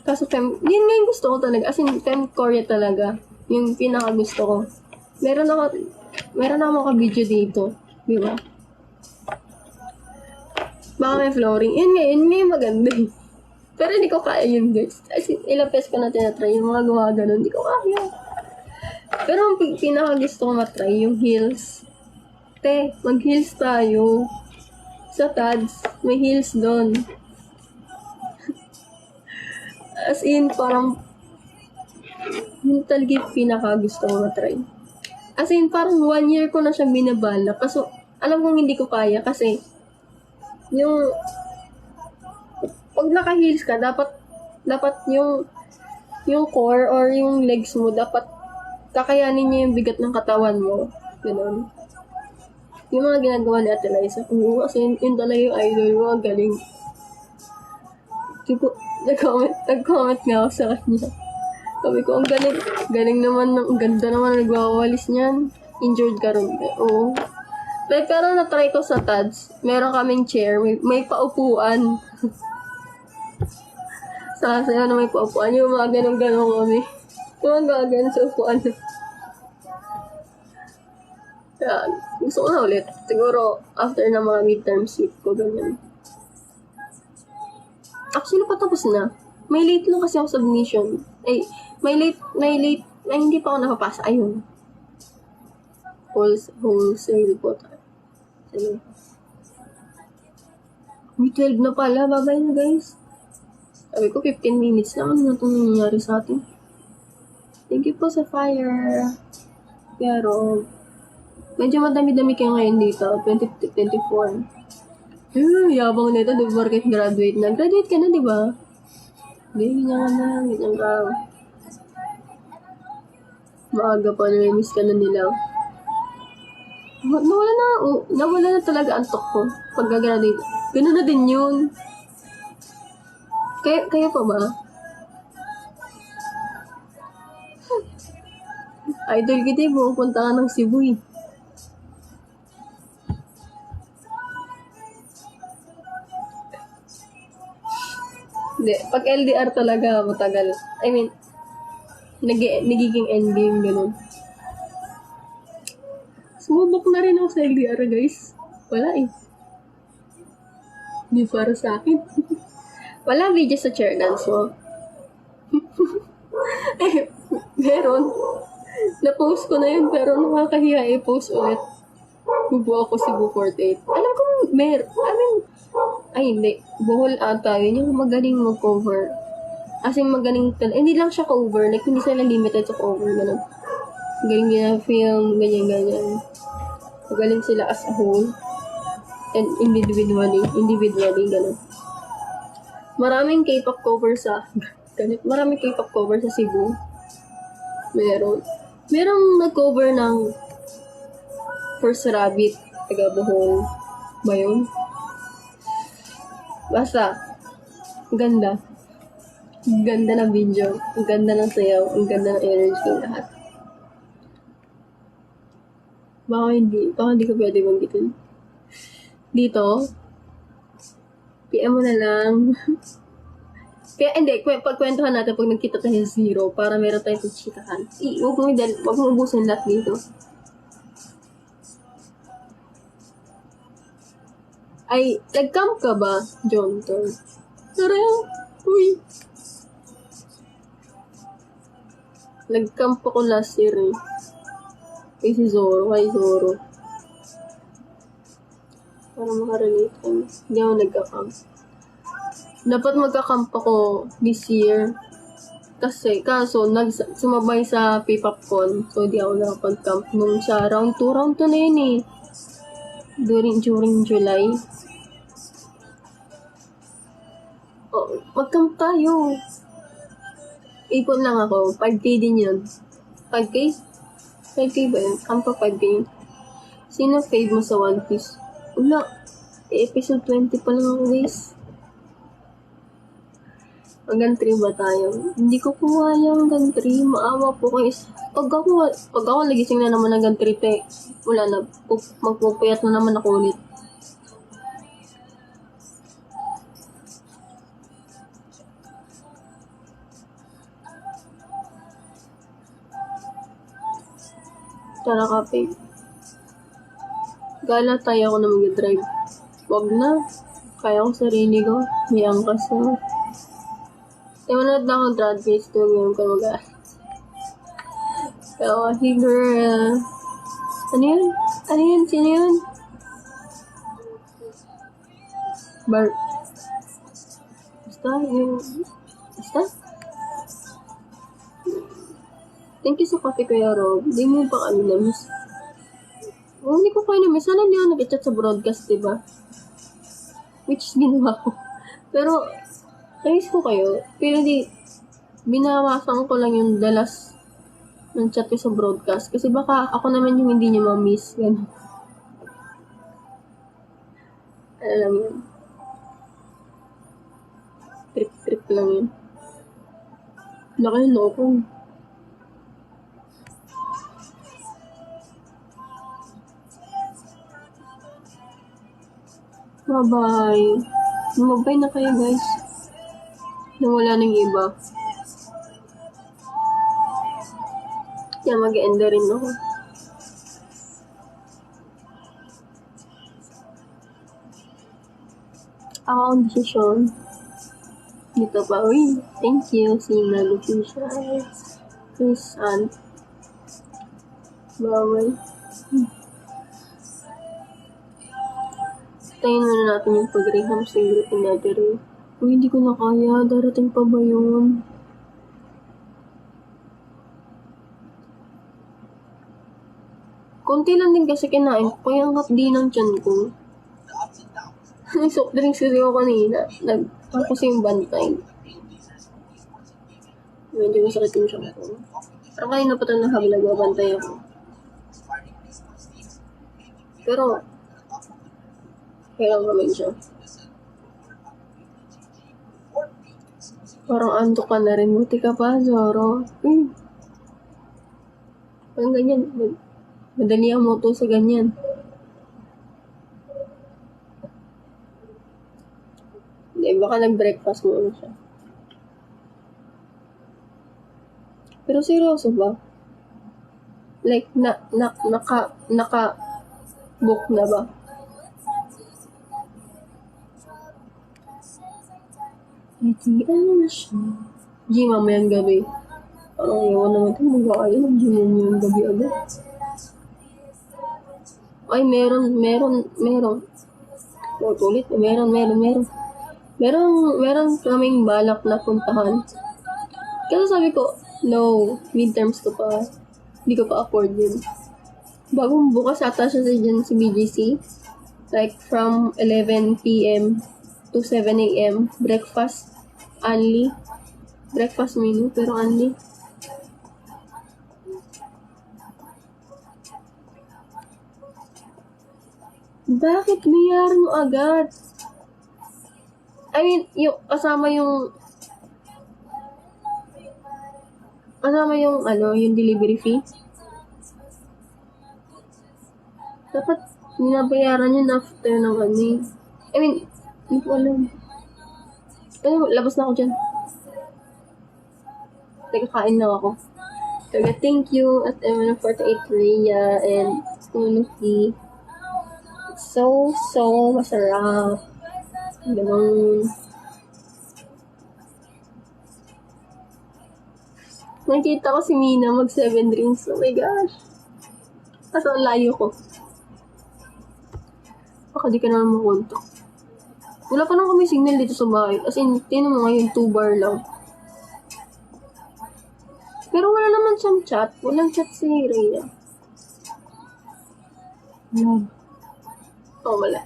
kaso yun nga yung gusto ko talaga. As in, Fem Korea talaga. Yung pinaka gusto ko. Meron ako maka-video dito. Di ba? Baka may flooring. Yun nga yung maganda. Pero hindi ko kaya yun, guys. As in, ilang pes ko na tinatry. Yung mga gawa ganun, hindi ko kaya. Pero ang pinaka gusto ko matry, yung heels. Te, mag-heels tayo. Sa Tads, may heels doon. As in, parang yun talaga yung pinaka gusto ko matry. As in, parang 1 year ko na siyang binabala. Kaso, alam kong hindi ko kaya kasi yung pag naka-heels ka, dapat yung core or yung legs mo, dapat kakayanin niya yung bigat ng katawan mo. Ganun. Yung mga ginagawa ni Ate Liza. Kasi yun talaga yung idol mo. Ang galing. Nag-comment nga ako sa kanya. Sabi ko, ang galing. Galing naman. Ang ganda naman nagwawalis niyan. Injured ka rin. Oo. Pero na-try ko sa Tads. Meron kaming chair. May paupuan. Sasayaw na may paupuan. Yung mga ganun-ganun kami. Yung mga ganun sa upuan. Kaya, gusto ko na ulit. Siguro, after na mga midterms week ko, ganyan. Actually, patapos na. May late lang kasi ako sa submission. May late, hindi pa ako napapasa. Ayun. Wholesale po tayo. Sige. May 12 na pala. Babay na, guys. Sabi ko, 15 minutes lang. Ano na itong nangyayari sa atin? Thank you po sa fire. Pero, medyo madami-dami kayo ngayon dito. 2024. Yabang nito. Di ba market graduate na? Graduate ka na, di ba? Hindi, ganyan ka. Maaga pa, namimiss ka na nila. Nawala na talaga antok ko. Pag gagraduate. Ganun na din yun. Kayo pa ba? Idol kita pupunta ka ng Cebu eh. Hindi, pag LDR talaga matagal. I mean, nagiging endgame, ganun. Sumubok na rin ako sa LDR, guys. Wala eh. Hindi para sa akin. Wala video sa chair dance mo. Eh, meron. Na-post ko na yun, pero nakakahiya i-post ulit. Bubuo ako Cebu 48. Alam ko, hindi. Bohol ata yun. Yung magaling mag-cover. As in, magaling talaga. Hindi lang siya cover. Like, hindi sila limited sa cover. Ganun. Magaling nila film, ganyan-ganyan. Magaling sila as a whole. And individually, ganun. Maraming K-pop cover sa maraming K-pop cover sa Cebu. Merong nag-cover ng First Rabbit, taga Bohol. Ba yun? Basta, ganda. Ganda ng video. Ang ganda ng sayaw. Ang ganda ng energy ng lahat. Baka hindi ko pwede banggitin. Dito, PM mo na lang. Kaya hindi, pagkwentuhan natin pag nagkita tayo sa zero para meron tayong pagchikahan. Huwag mo ubusin lahat dito. Ay, nag-camp ka ba, John? Tara, uy. Nag-camp ako last year eh. Kay Zoro. Para makarelate ka. Hindi ako nagka-camp. Dapat magka-camp ako this year. Kaso, sumabay sa P-Popcon. So, di ako nakapag-camp nung sa round 2 na yun eh. During July. Oh, mag-camp tayo. Ipon lang ako. 5K din yun. 5K? 5K ba yun? Camp pa 5K. Sino fave mo sa One Piece? Wala. Episode 20 pa lang ako, guys. Hanggang 3 ba tayo? Hindi ko kuha yung hanggang 3. Maawa po guys. Pag ako nagising na naman hanggang 3, wala na. Magpupuyat na naman ako ulit. Tara kape. Gala tayo ako na mag-drive. Wag na. Kaya ko sarili ko. May angkas na. Manood na akong drag race to ngayon ko mag-a. So, hey girl. Ano yun? Sino yun? Basta? Thank you sa coffee, Kuya Rob. Hindi mo pa kami na-miss. Hindi ko kayo na-miss. Sana hindi ako nag-chat sa broadcast, diba? Which ginawa ko. Pero, na-miss ko kayo. Pero binawasan ko lang yung dalas ng chat ko sa broadcast. Kasi baka ako naman yung hindi niya ma-miss. Yan. Ano lang yun. Trip lang yun. Laki yung loko. Bye-bye. Bye-bye na kayo, guys. Nang wala nang iba. Kaya mag-end rin ako. Ako ang desisyon. Dito pa. Uy, thank you. Sina Lucia. Please, Aunt. Bye-bye. Tayin muna natin yung pag-reham sa group natin. Uy, hindi ko na kaya. Darating pa ba yun? Konti lang din kasi kinain ko. Kaya ang hapdi ng tiyan ko. Soft drinks kasi ako kanina. Tapos yung bantay. Medyo masakit yung tiyan ko. Parang kanina pa ito nahabang nagbabantay ako. Pero, kailang naman siya. Parang antok ka na rin. Buti ka pa, Zoro. Parang ganyan. Madali ang moto sa ganyan. Hindi, baka nag-breakfast muna siya. Pero seryoso ba? Like, naka-book na ba? Hindi, ano na siya? G, mamayang gabi. Parang iwan naman ito. Mag-aaya ng G mamayang gabi agad. Ay, meron. Ulit, meron. Meron kaming balak na puntahan. Kaya sabi ko, no, midterms ko pa. Hindi ko pa afford yun. Bagong bukas ata siya dyan sa BGC. Like, from 11 p.m. to 7 a.m. Breakfast only. Breakfast menu, pero only. Bakit bayaran mo agad? I mean, yung kasama yung yung delivery fee. Dapat binabayaran yun after ng ano eh. I mean, hindi ko alam. Labas na ako dyan. Teka, kain na ako. Teka, thank you at M48 Rhea and Unuki. So masarap. Ganun. Nakita ko si Mina mag 7 drinks. Oh my gosh. Kaso ang layo ko. Baka di ka na makonto. Wala pa nang kami signal dito sa bahay. As in, tinan mo ngayon, 2 bar lang. Pero wala naman siyang chat. Walang chat si Rhea. Oh, wala.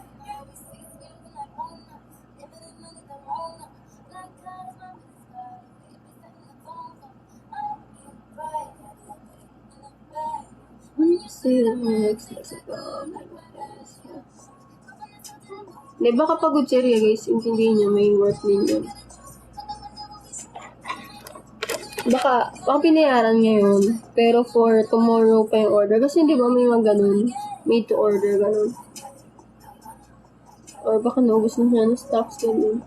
Di ba kapag good siya, guys, intindihin niya, may worth din yun. Baka pinayaran ngayon, pero for tomorrow pa yung order. Kasi di ba may mga ganun, made to order, ganun. Or baka naubos na siya ng stocks, ganun.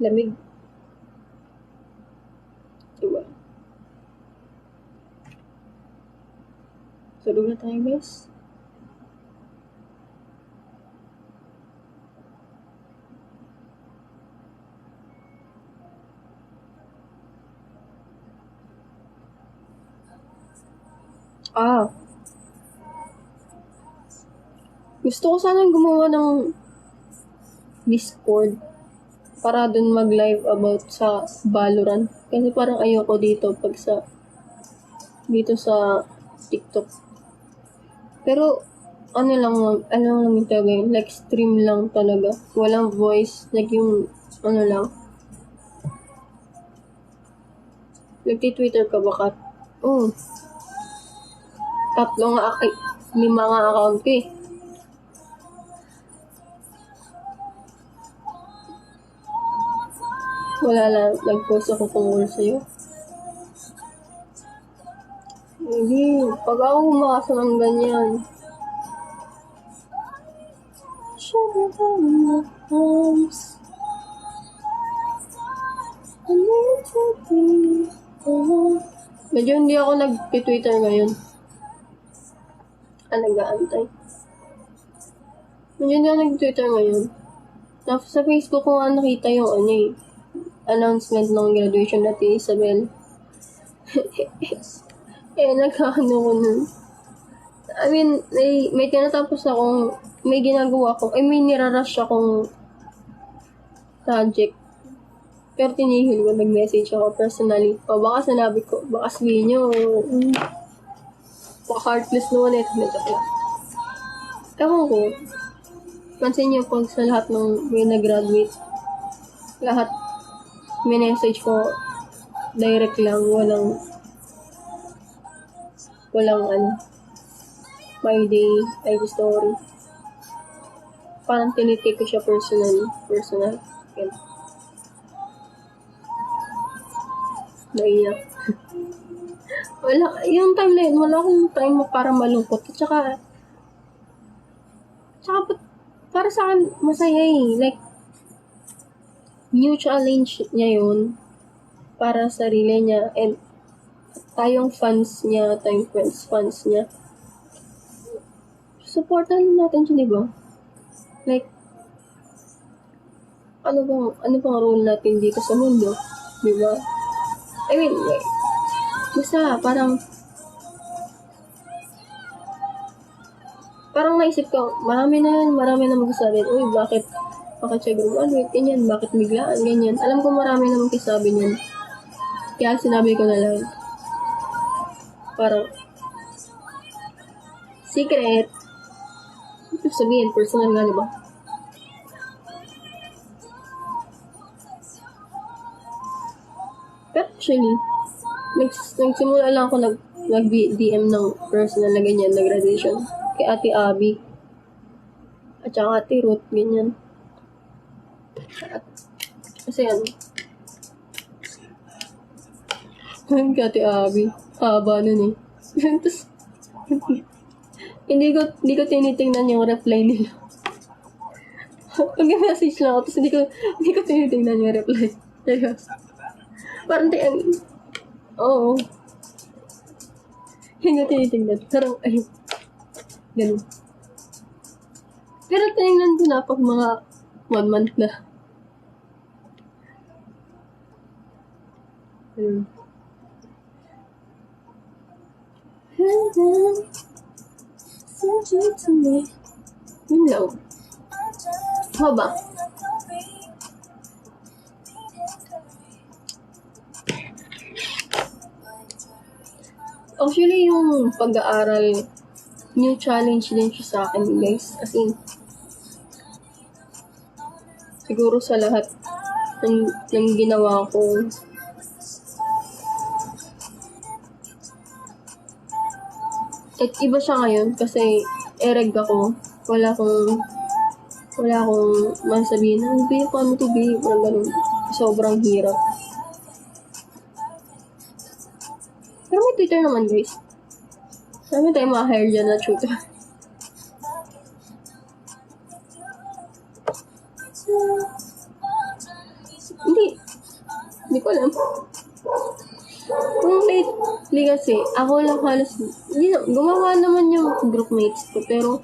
Lamig. Diba? Tulog na tayo, guys. Gusto ko sanang gumawa ng Discord para dun mag-live about sa Valorant. Kasi parang ayoko dito dito sa TikTok. Pero, ano lang ito gawin? Like, stream lang talaga. Walang voice. Like, yung, lang. Nagti-Twitter ka ba, Kat? Oo. 5 nga account ko eh. Wala lang. Nag-post ako tungkol sa'yo. Hindi. Pag ako umasa ng ganyan. Medyo hindi ako nag-Twitter ngayon. Nag-aantay. Medyo hindi ako nag-Twitter ngayon. Sa Facebook ko nga nakita yung announcement ng graduation natin, Isabel. Nagkakano ko nun. I mean, may tinatapos akong, may ginagawa ko, may nirarush akong project. Pero tinihil ko, nag-message ako personally. Baka sinabi ko, baka sabihin nyo, baka heartless naman ito. Medyo lang. Ewan ko, pansin niyo pag sa lahat ng may nag-graduate, lahat message ko direct lang, walang my day, IG story. Parang tinitake ko siya personal. Yan. Naiyak. Wala, yung time na yun, wala akong time para malungkot. Tsaka para sa akin, masaya eh. Like, new challenge niya yun para sa sarili niya and tayong fans niya, tayong fans niya. Supportan natin siya, di ba? Like, ano bang role natin dito sa mundo? Di ba? I mean, like, basta parang naisip ko, marami na magsasabi, uy, bakit siya graduate, ganyan, bakit biglaan, ganyan. Alam ko marami na magsasabi niyan. Kaya sinabi ko na lang, parang, secret, ito sabihin, personal nga, di ba? Pero actually, nagsimula lang ako nag-DM ng personal na ganyan, na graduation. Kay Ate Abby. At saka Ate Ruth, ganyan. Kasi kay Ate Abby. Haba nun eh. Tapos, hindi ko tinitingnan yung reply nila. Pag-message lang ako, tapos hindi ko tinitingnan yung reply. Parang oo. Hindi ko tinitingnan. Parang, ayun. Ganun. Pero tinignan ko na pag mga 1 month na. Yun lang. Haba. Actually, yung pag-aaral, new challenge din siya sa akin, guys. As in, siguro sa lahat ng ginawa ko, at iba siya ngayon kasi ereg ako. Wala akong masabihin, paano to be? Parang ganun. Sobrang hirap. Pero may Twitter naman, guys. Marami tayong ma-hire dyan na tutor. Hindi ko alam. Kung lately kasi, ako lang halos, gumawa naman yung groupmates ko, pero,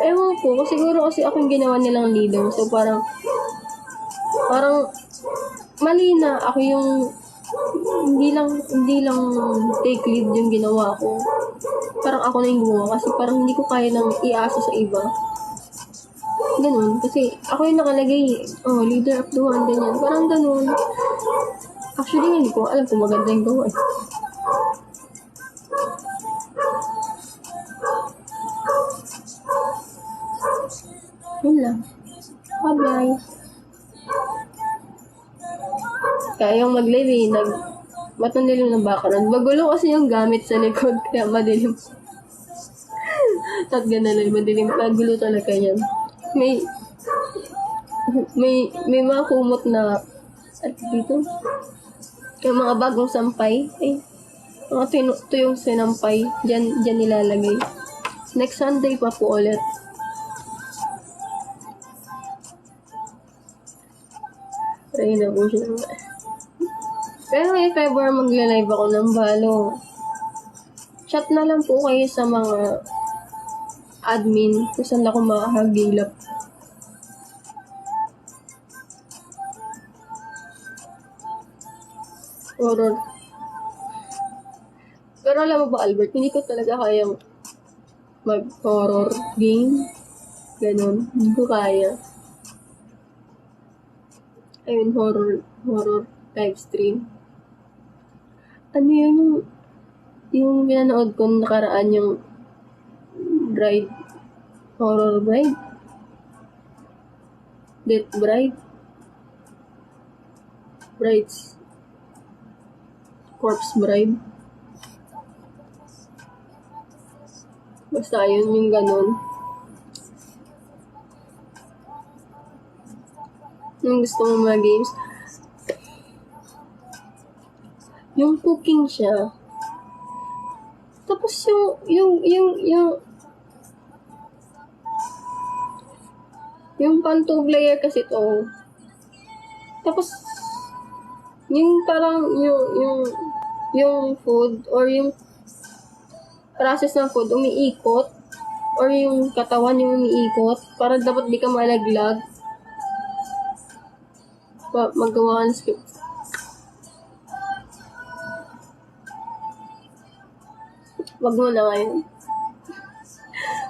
ewan ko, siguro kasi ako yung ginawa nilang leader, so parang, mali na, ako yung, hindi lang take lead yung ginawa ko. Parang ako na yung gumawa, kasi parang hindi ko kaya nang iasa sa iba. Ganun, kasi ako yung nakalagay, leader of the one, ganyan, parang ganun. Actually, hindi ko alam kung maganda yung gawa. Yun lang. Bye-bye. Kaya yung mag-live matanggalin ng background. Magulo kasi yung gamit sa likod, kaya madilim. At ganun, madilim. Magulo talaga yan. May mga kumot na, at dito, yung mga bagong sampay, mga tuyong sinampay, dyan nilalagay. Next Sunday pa po ulit. Try na po siya. Pero if ever magla-live ako ng balo, chat na lang po kayo sa mga admin kung saan ako makakagilap. Horror. Pero alam mo ba, Albert, hindi ko talaga kayang mag-horror game. Ganon. Hindi ko kaya. Ayun, horror live stream. Ano yun yung pinanood ko nakaraan yung Bride Horror Bride? Death Bride? Brides? Corpse Bride? Basta yun, yung ganun. Yung gusto mo mga games. Yung cooking siya. Tapos yung pan two player kasi to. Tapos, yung parang, yung food, or yung process ng food, umiikot, or yung katawan yung umiikot, para dapat di ka malaglag. Magawa ka ng script. Wag mo na ngayon.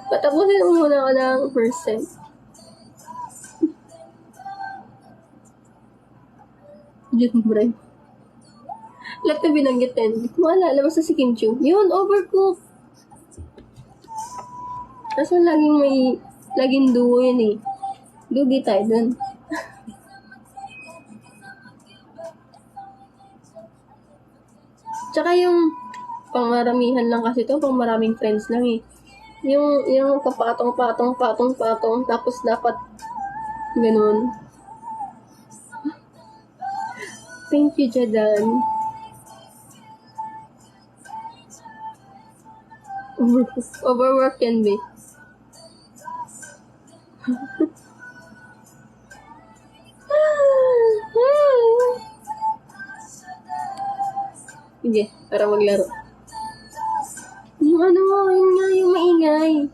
Patapusin mo muna ka ng percent. Yun, Brian. Lahat na binanggitin. Hindi ko maalala. Basta si Kim Chiu. Yun, overcook. Kaso laging duo yun eh. Dugi tayo dun. Tsaka yung pangmaramihan lang kasi to, pang maraming friends lang eh. Yung kapatong-patong, tapos dapat ganun. Thank you, Jadan. Overwork can be. Sige, para maglaro. Yung yun nga, yung maingay.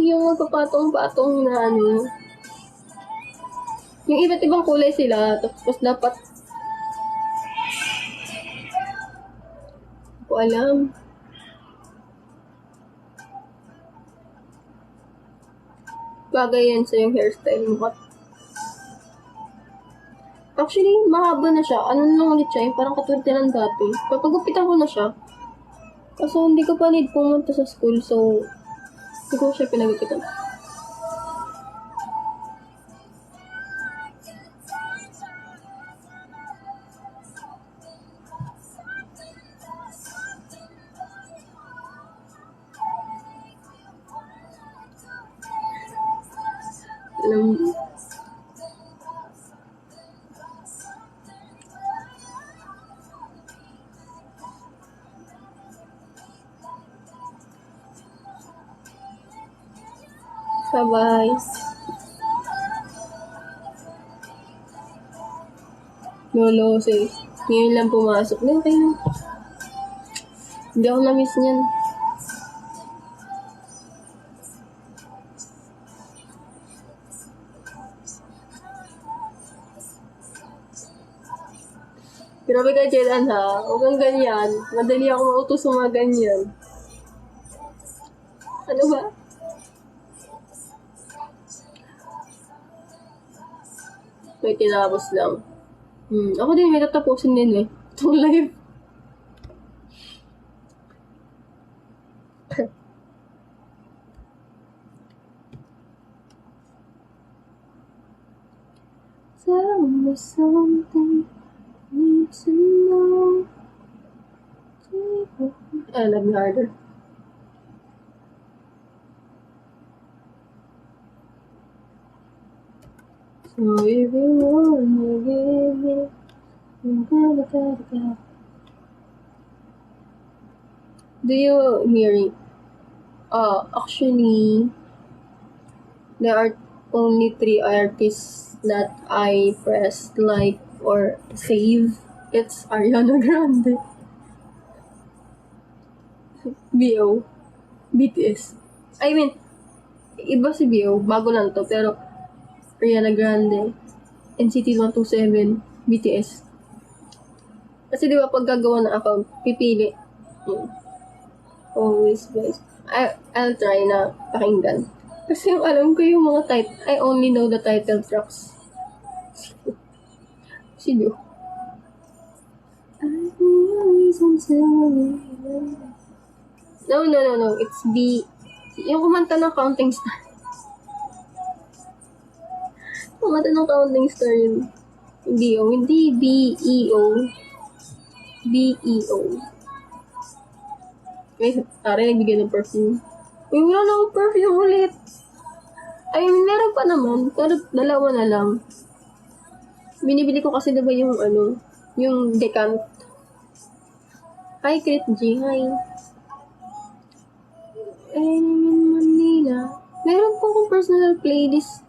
Yung magpapatong-patong na yung iba't ibang kulay sila, tapos dapat, hindi ko alam. Bagay yan sa yung hairstyle mo. Actually, mahaba na siya. Ano lang ulit siya, yung parang katulad ng dati. Papagupitan ko na siya. Kaso hindi ko pa need pumunta sa school, so hindi ko siya pinagupitan. Bye-bye. Lolo, say, ngayon lang pumasok. Hindi, okay lang. Hindi ako na-miss niyan. Grabe ka, Jedan, ha? Huwag kang ganyan. Madali ako mautos sa mga ganyan. Ano ba? May tinapos lang. Ako din, may tatapusin din eh. Itong live. Tell me something need to know. Love me harder. So if you wanna give me, you gotta. Do you hear it? Actually, there are only 3 artists that I pressed like or save. It's Ariana Grande, BO, BTS. I mean, iba si BO, bago lang to, pero Ariana Grande, NCT 127, BTS. Kasi di ba pag gagawa ng account, pipili. Always best. I'll try na pakinggan. Kasi yung alam ko yung mga title, I only know the title tracks. Sino? No. It's B. Yung kumanta ng Counting Star. Kumanta ng Counting Star yun. Hindi O. Hindi B-E-O. B-E-O. Wait, tari, nagbigay ng perfume. Uy, wala na akong perfume ulit. Ay, meron pa naman. Pero dalawa na lang. Binibili ko kasi diba yung yung decant. Hi, Crit G. Hi. In Manila. Meron po akong personal playlist.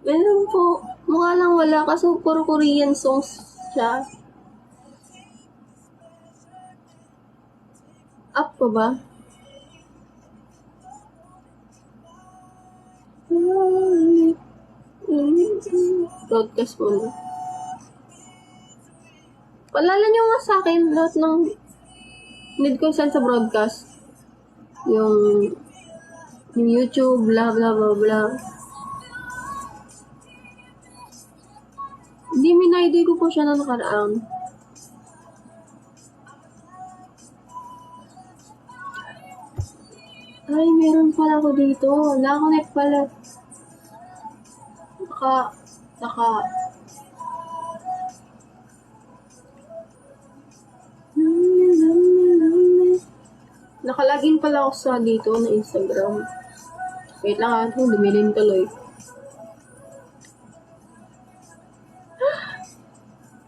Meron po. Mukha lang wala kasi puro Korean songs siya. Up pa ba? Broadcast mo. Palala nyo nga sa akin lahat ng need ko send sa broadcast. Yung YouTube, blah blah blah blah. Hindi, minayday ko po siya na nakaraan. Ay, meron pala ako dito. Nakakonect pala. Nakalagin pala ako sa dito na Instagram. Wait lang dumilim tuloy.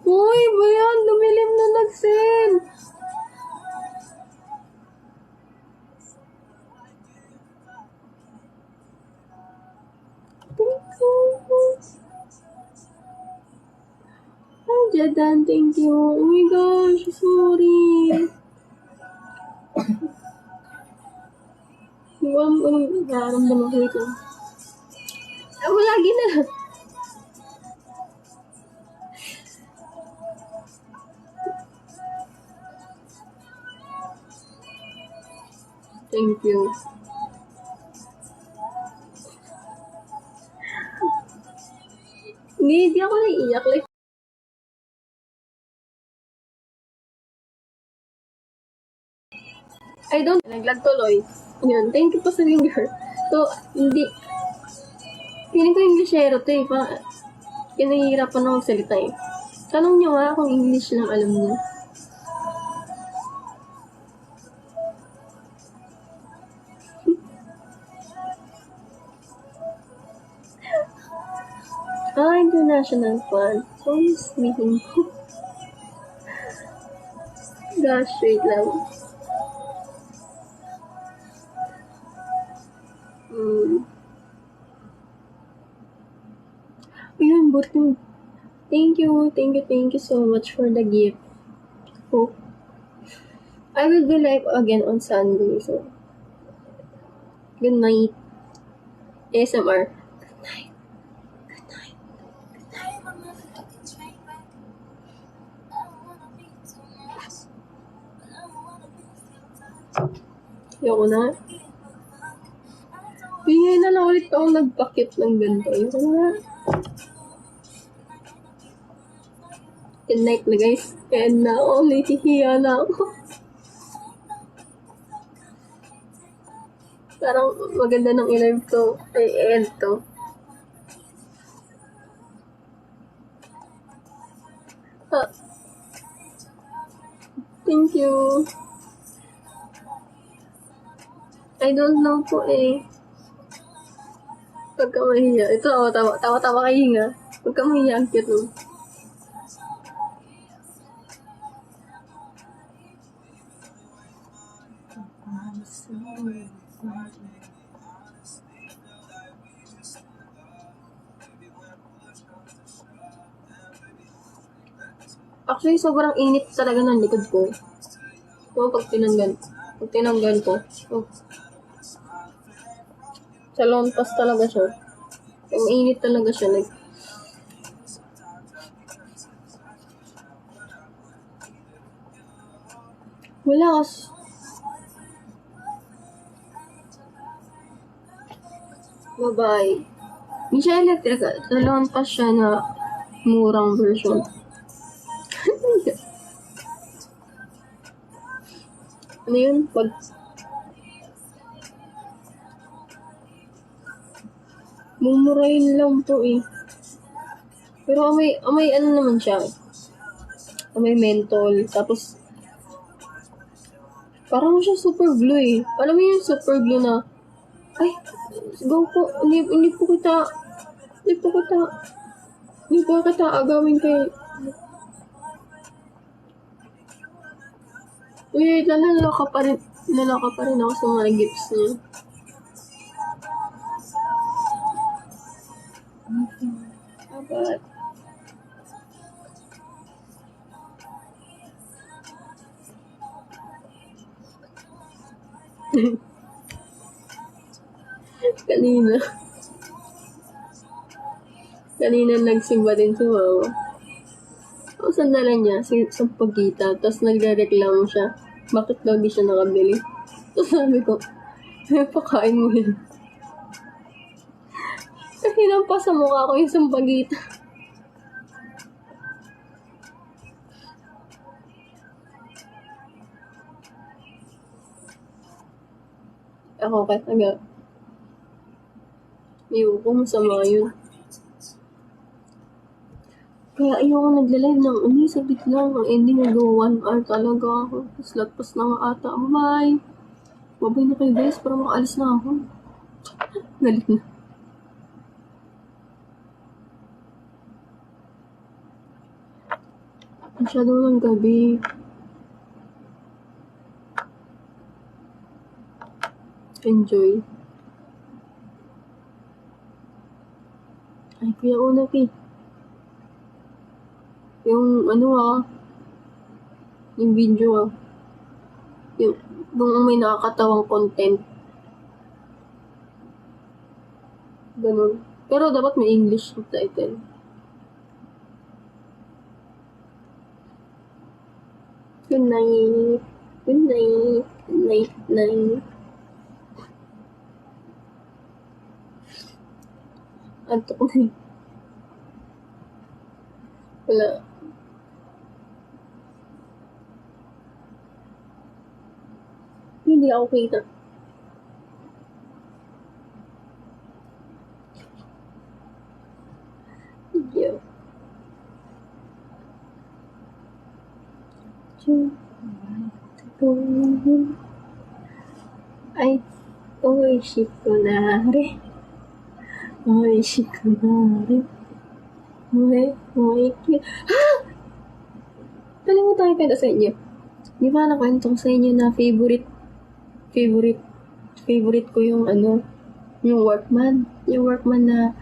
Uy, ba yan? Dumilim na nag-send. Hi, Jadan. Thank you. Oh my gosh, sorry. Di ba anong nararamdaman ko ito? Lagi na lang. Thank you. Hindi ako naiiyak. Like, I don't, naglag tuloy. Yun, thank you po sa linger. So, hindi, feeling ko Englishero to eh. Kaya nahihirapan akong salita eh. Tanong nyo nga kung English lang alam niya. International fan. So, meeting ko. Gosh, wait lang. Ayun, buti. Thank you so much for the gift. Hope. I will be live again on Sunday, so. Good night. ASMR. Good night. Good night. Good night. Ayoko na. Bingay na lang ulit ako nagpakit ng ganito. Ayoko na. Good night na guys. And na ako, nahihiya na ako. Parang maganda ng i-live to. Ay, end to. Thank you. I don't know po eh. Pagka mahiya. Ito, tawa-tawa kayo nga. Pagka mahiya, ang cute mo. Actually, sobrang init talaga ng likod ko. So, pag tinanggal ko. Oh. Sa lompas talaga siya. Ang init talaga siya. Like, wala kasi. Bye-bye. Hindi siya electric. Dalawang pa siya na murang version. Ano yun? Pag mumurahin lang to eh. Pero amay ano naman siya. Amay mentol. Tapos, parang siya super glue eh. Alam mo yung super glue na, ay, go po, hindi po kita agawin kay, wait, nalaka pa rin ako sa mga gifts niya. Dapat. Kanina nagsimba din si mama. O sandalan niya, sa pagkita, tapos nagre-reklamo siya. Bakit daw di siya nakabili? Tapos sabi ko, pakain mo yun. Kasi nampas sa mukha ko yung sampagita. Ako kahit ayoko masama yun. Kaya ayoko nagla-live ng sabit lang. Ang ending nagawa 1 hour talaga ako. Tapos lagpas na nga ata. Bye! Babay na kayo guys para makaalis na ako. Galit na. Masyado ng gabi. Enjoy. Ay, kuya una yung yung video yung may nakakatawang content. Ganun. Pero dapat may English subtitle. Good night. Good night. Good night. Night. Antok na eh. Wala. Hindi ako kita. Yeah. Ay, oishi ko na rin. Oishi ko na rin. Kalimutan ko kwento sa inyo. Di ba nakwento ko sa inyo na favorite ko yung yung Workman. Yung Workman na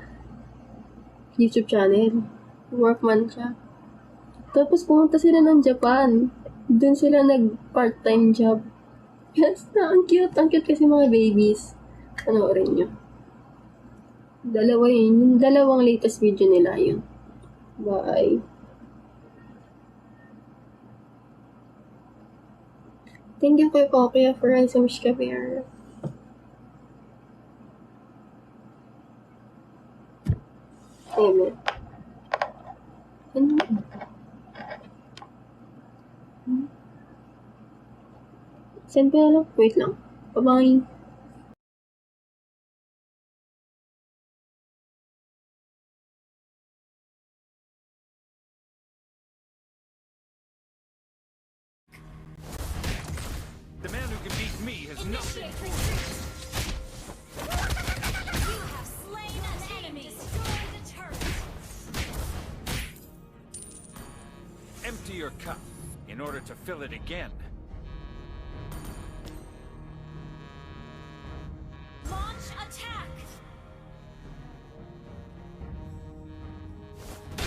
YouTube channel. Workman siya. Tapos pumunta sila ng Japan. Doon sila nag-part-time job. Yes, ang cute. Ang cute kasi mga babies. Panoorin nyo. Dalawa yun. Yung dalawang latest video nila yun. Bye. Thank you kay Kokia for Rising Shkabear. Amen. Send ko na lang. Wait lang. Bye-bye. The man who can beat me has nothing for me. You have slain an enemy. Destroy the turret. Empty your cup in order to fill it again. Launch attack.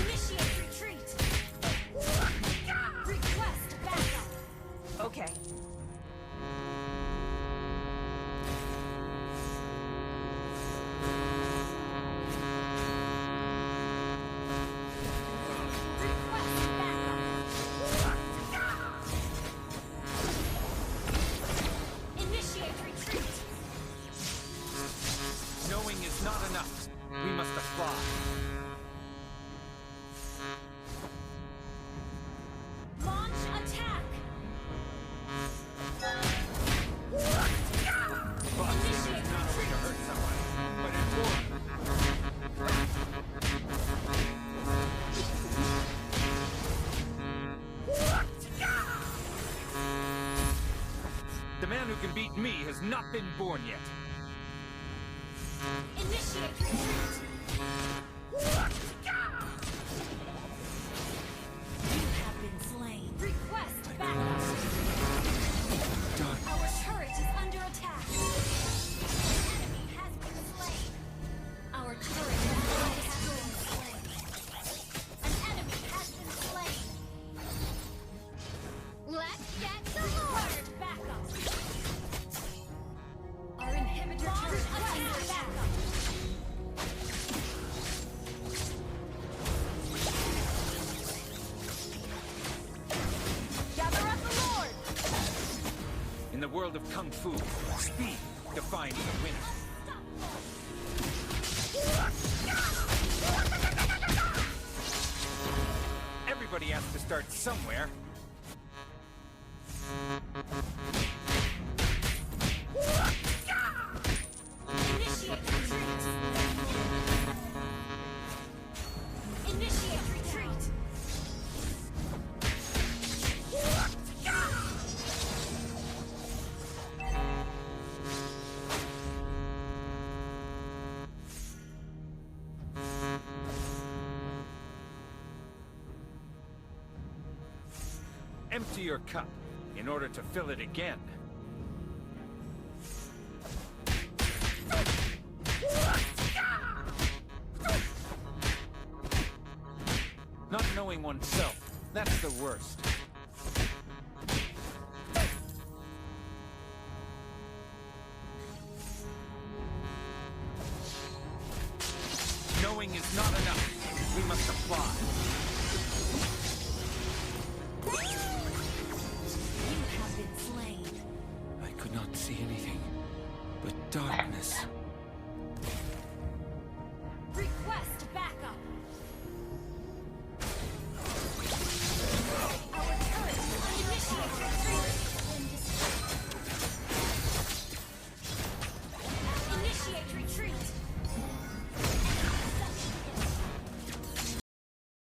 Initiate retreat. Request backup. Okay. Request backup. Initiate retreat. Knowing is not enough. We must apply can beat me has not been born yet. Initiate retreat. You have been slain. Request backup. Done. Our turret is under attack. An enemy has been slain. Our turret has been slain. An enemy has been slain. Let's get to work. Backup. Our inhibitor turret is under backup. Gather up the Lord. In the world of Kung Fu, speed defines the winner. Everybody has to start somewhere. Initiate retreat. Initiate retreat. Empty your cup in order to fill it again. Not knowing oneself, that's the worst. Knowing is not enough. We must apply.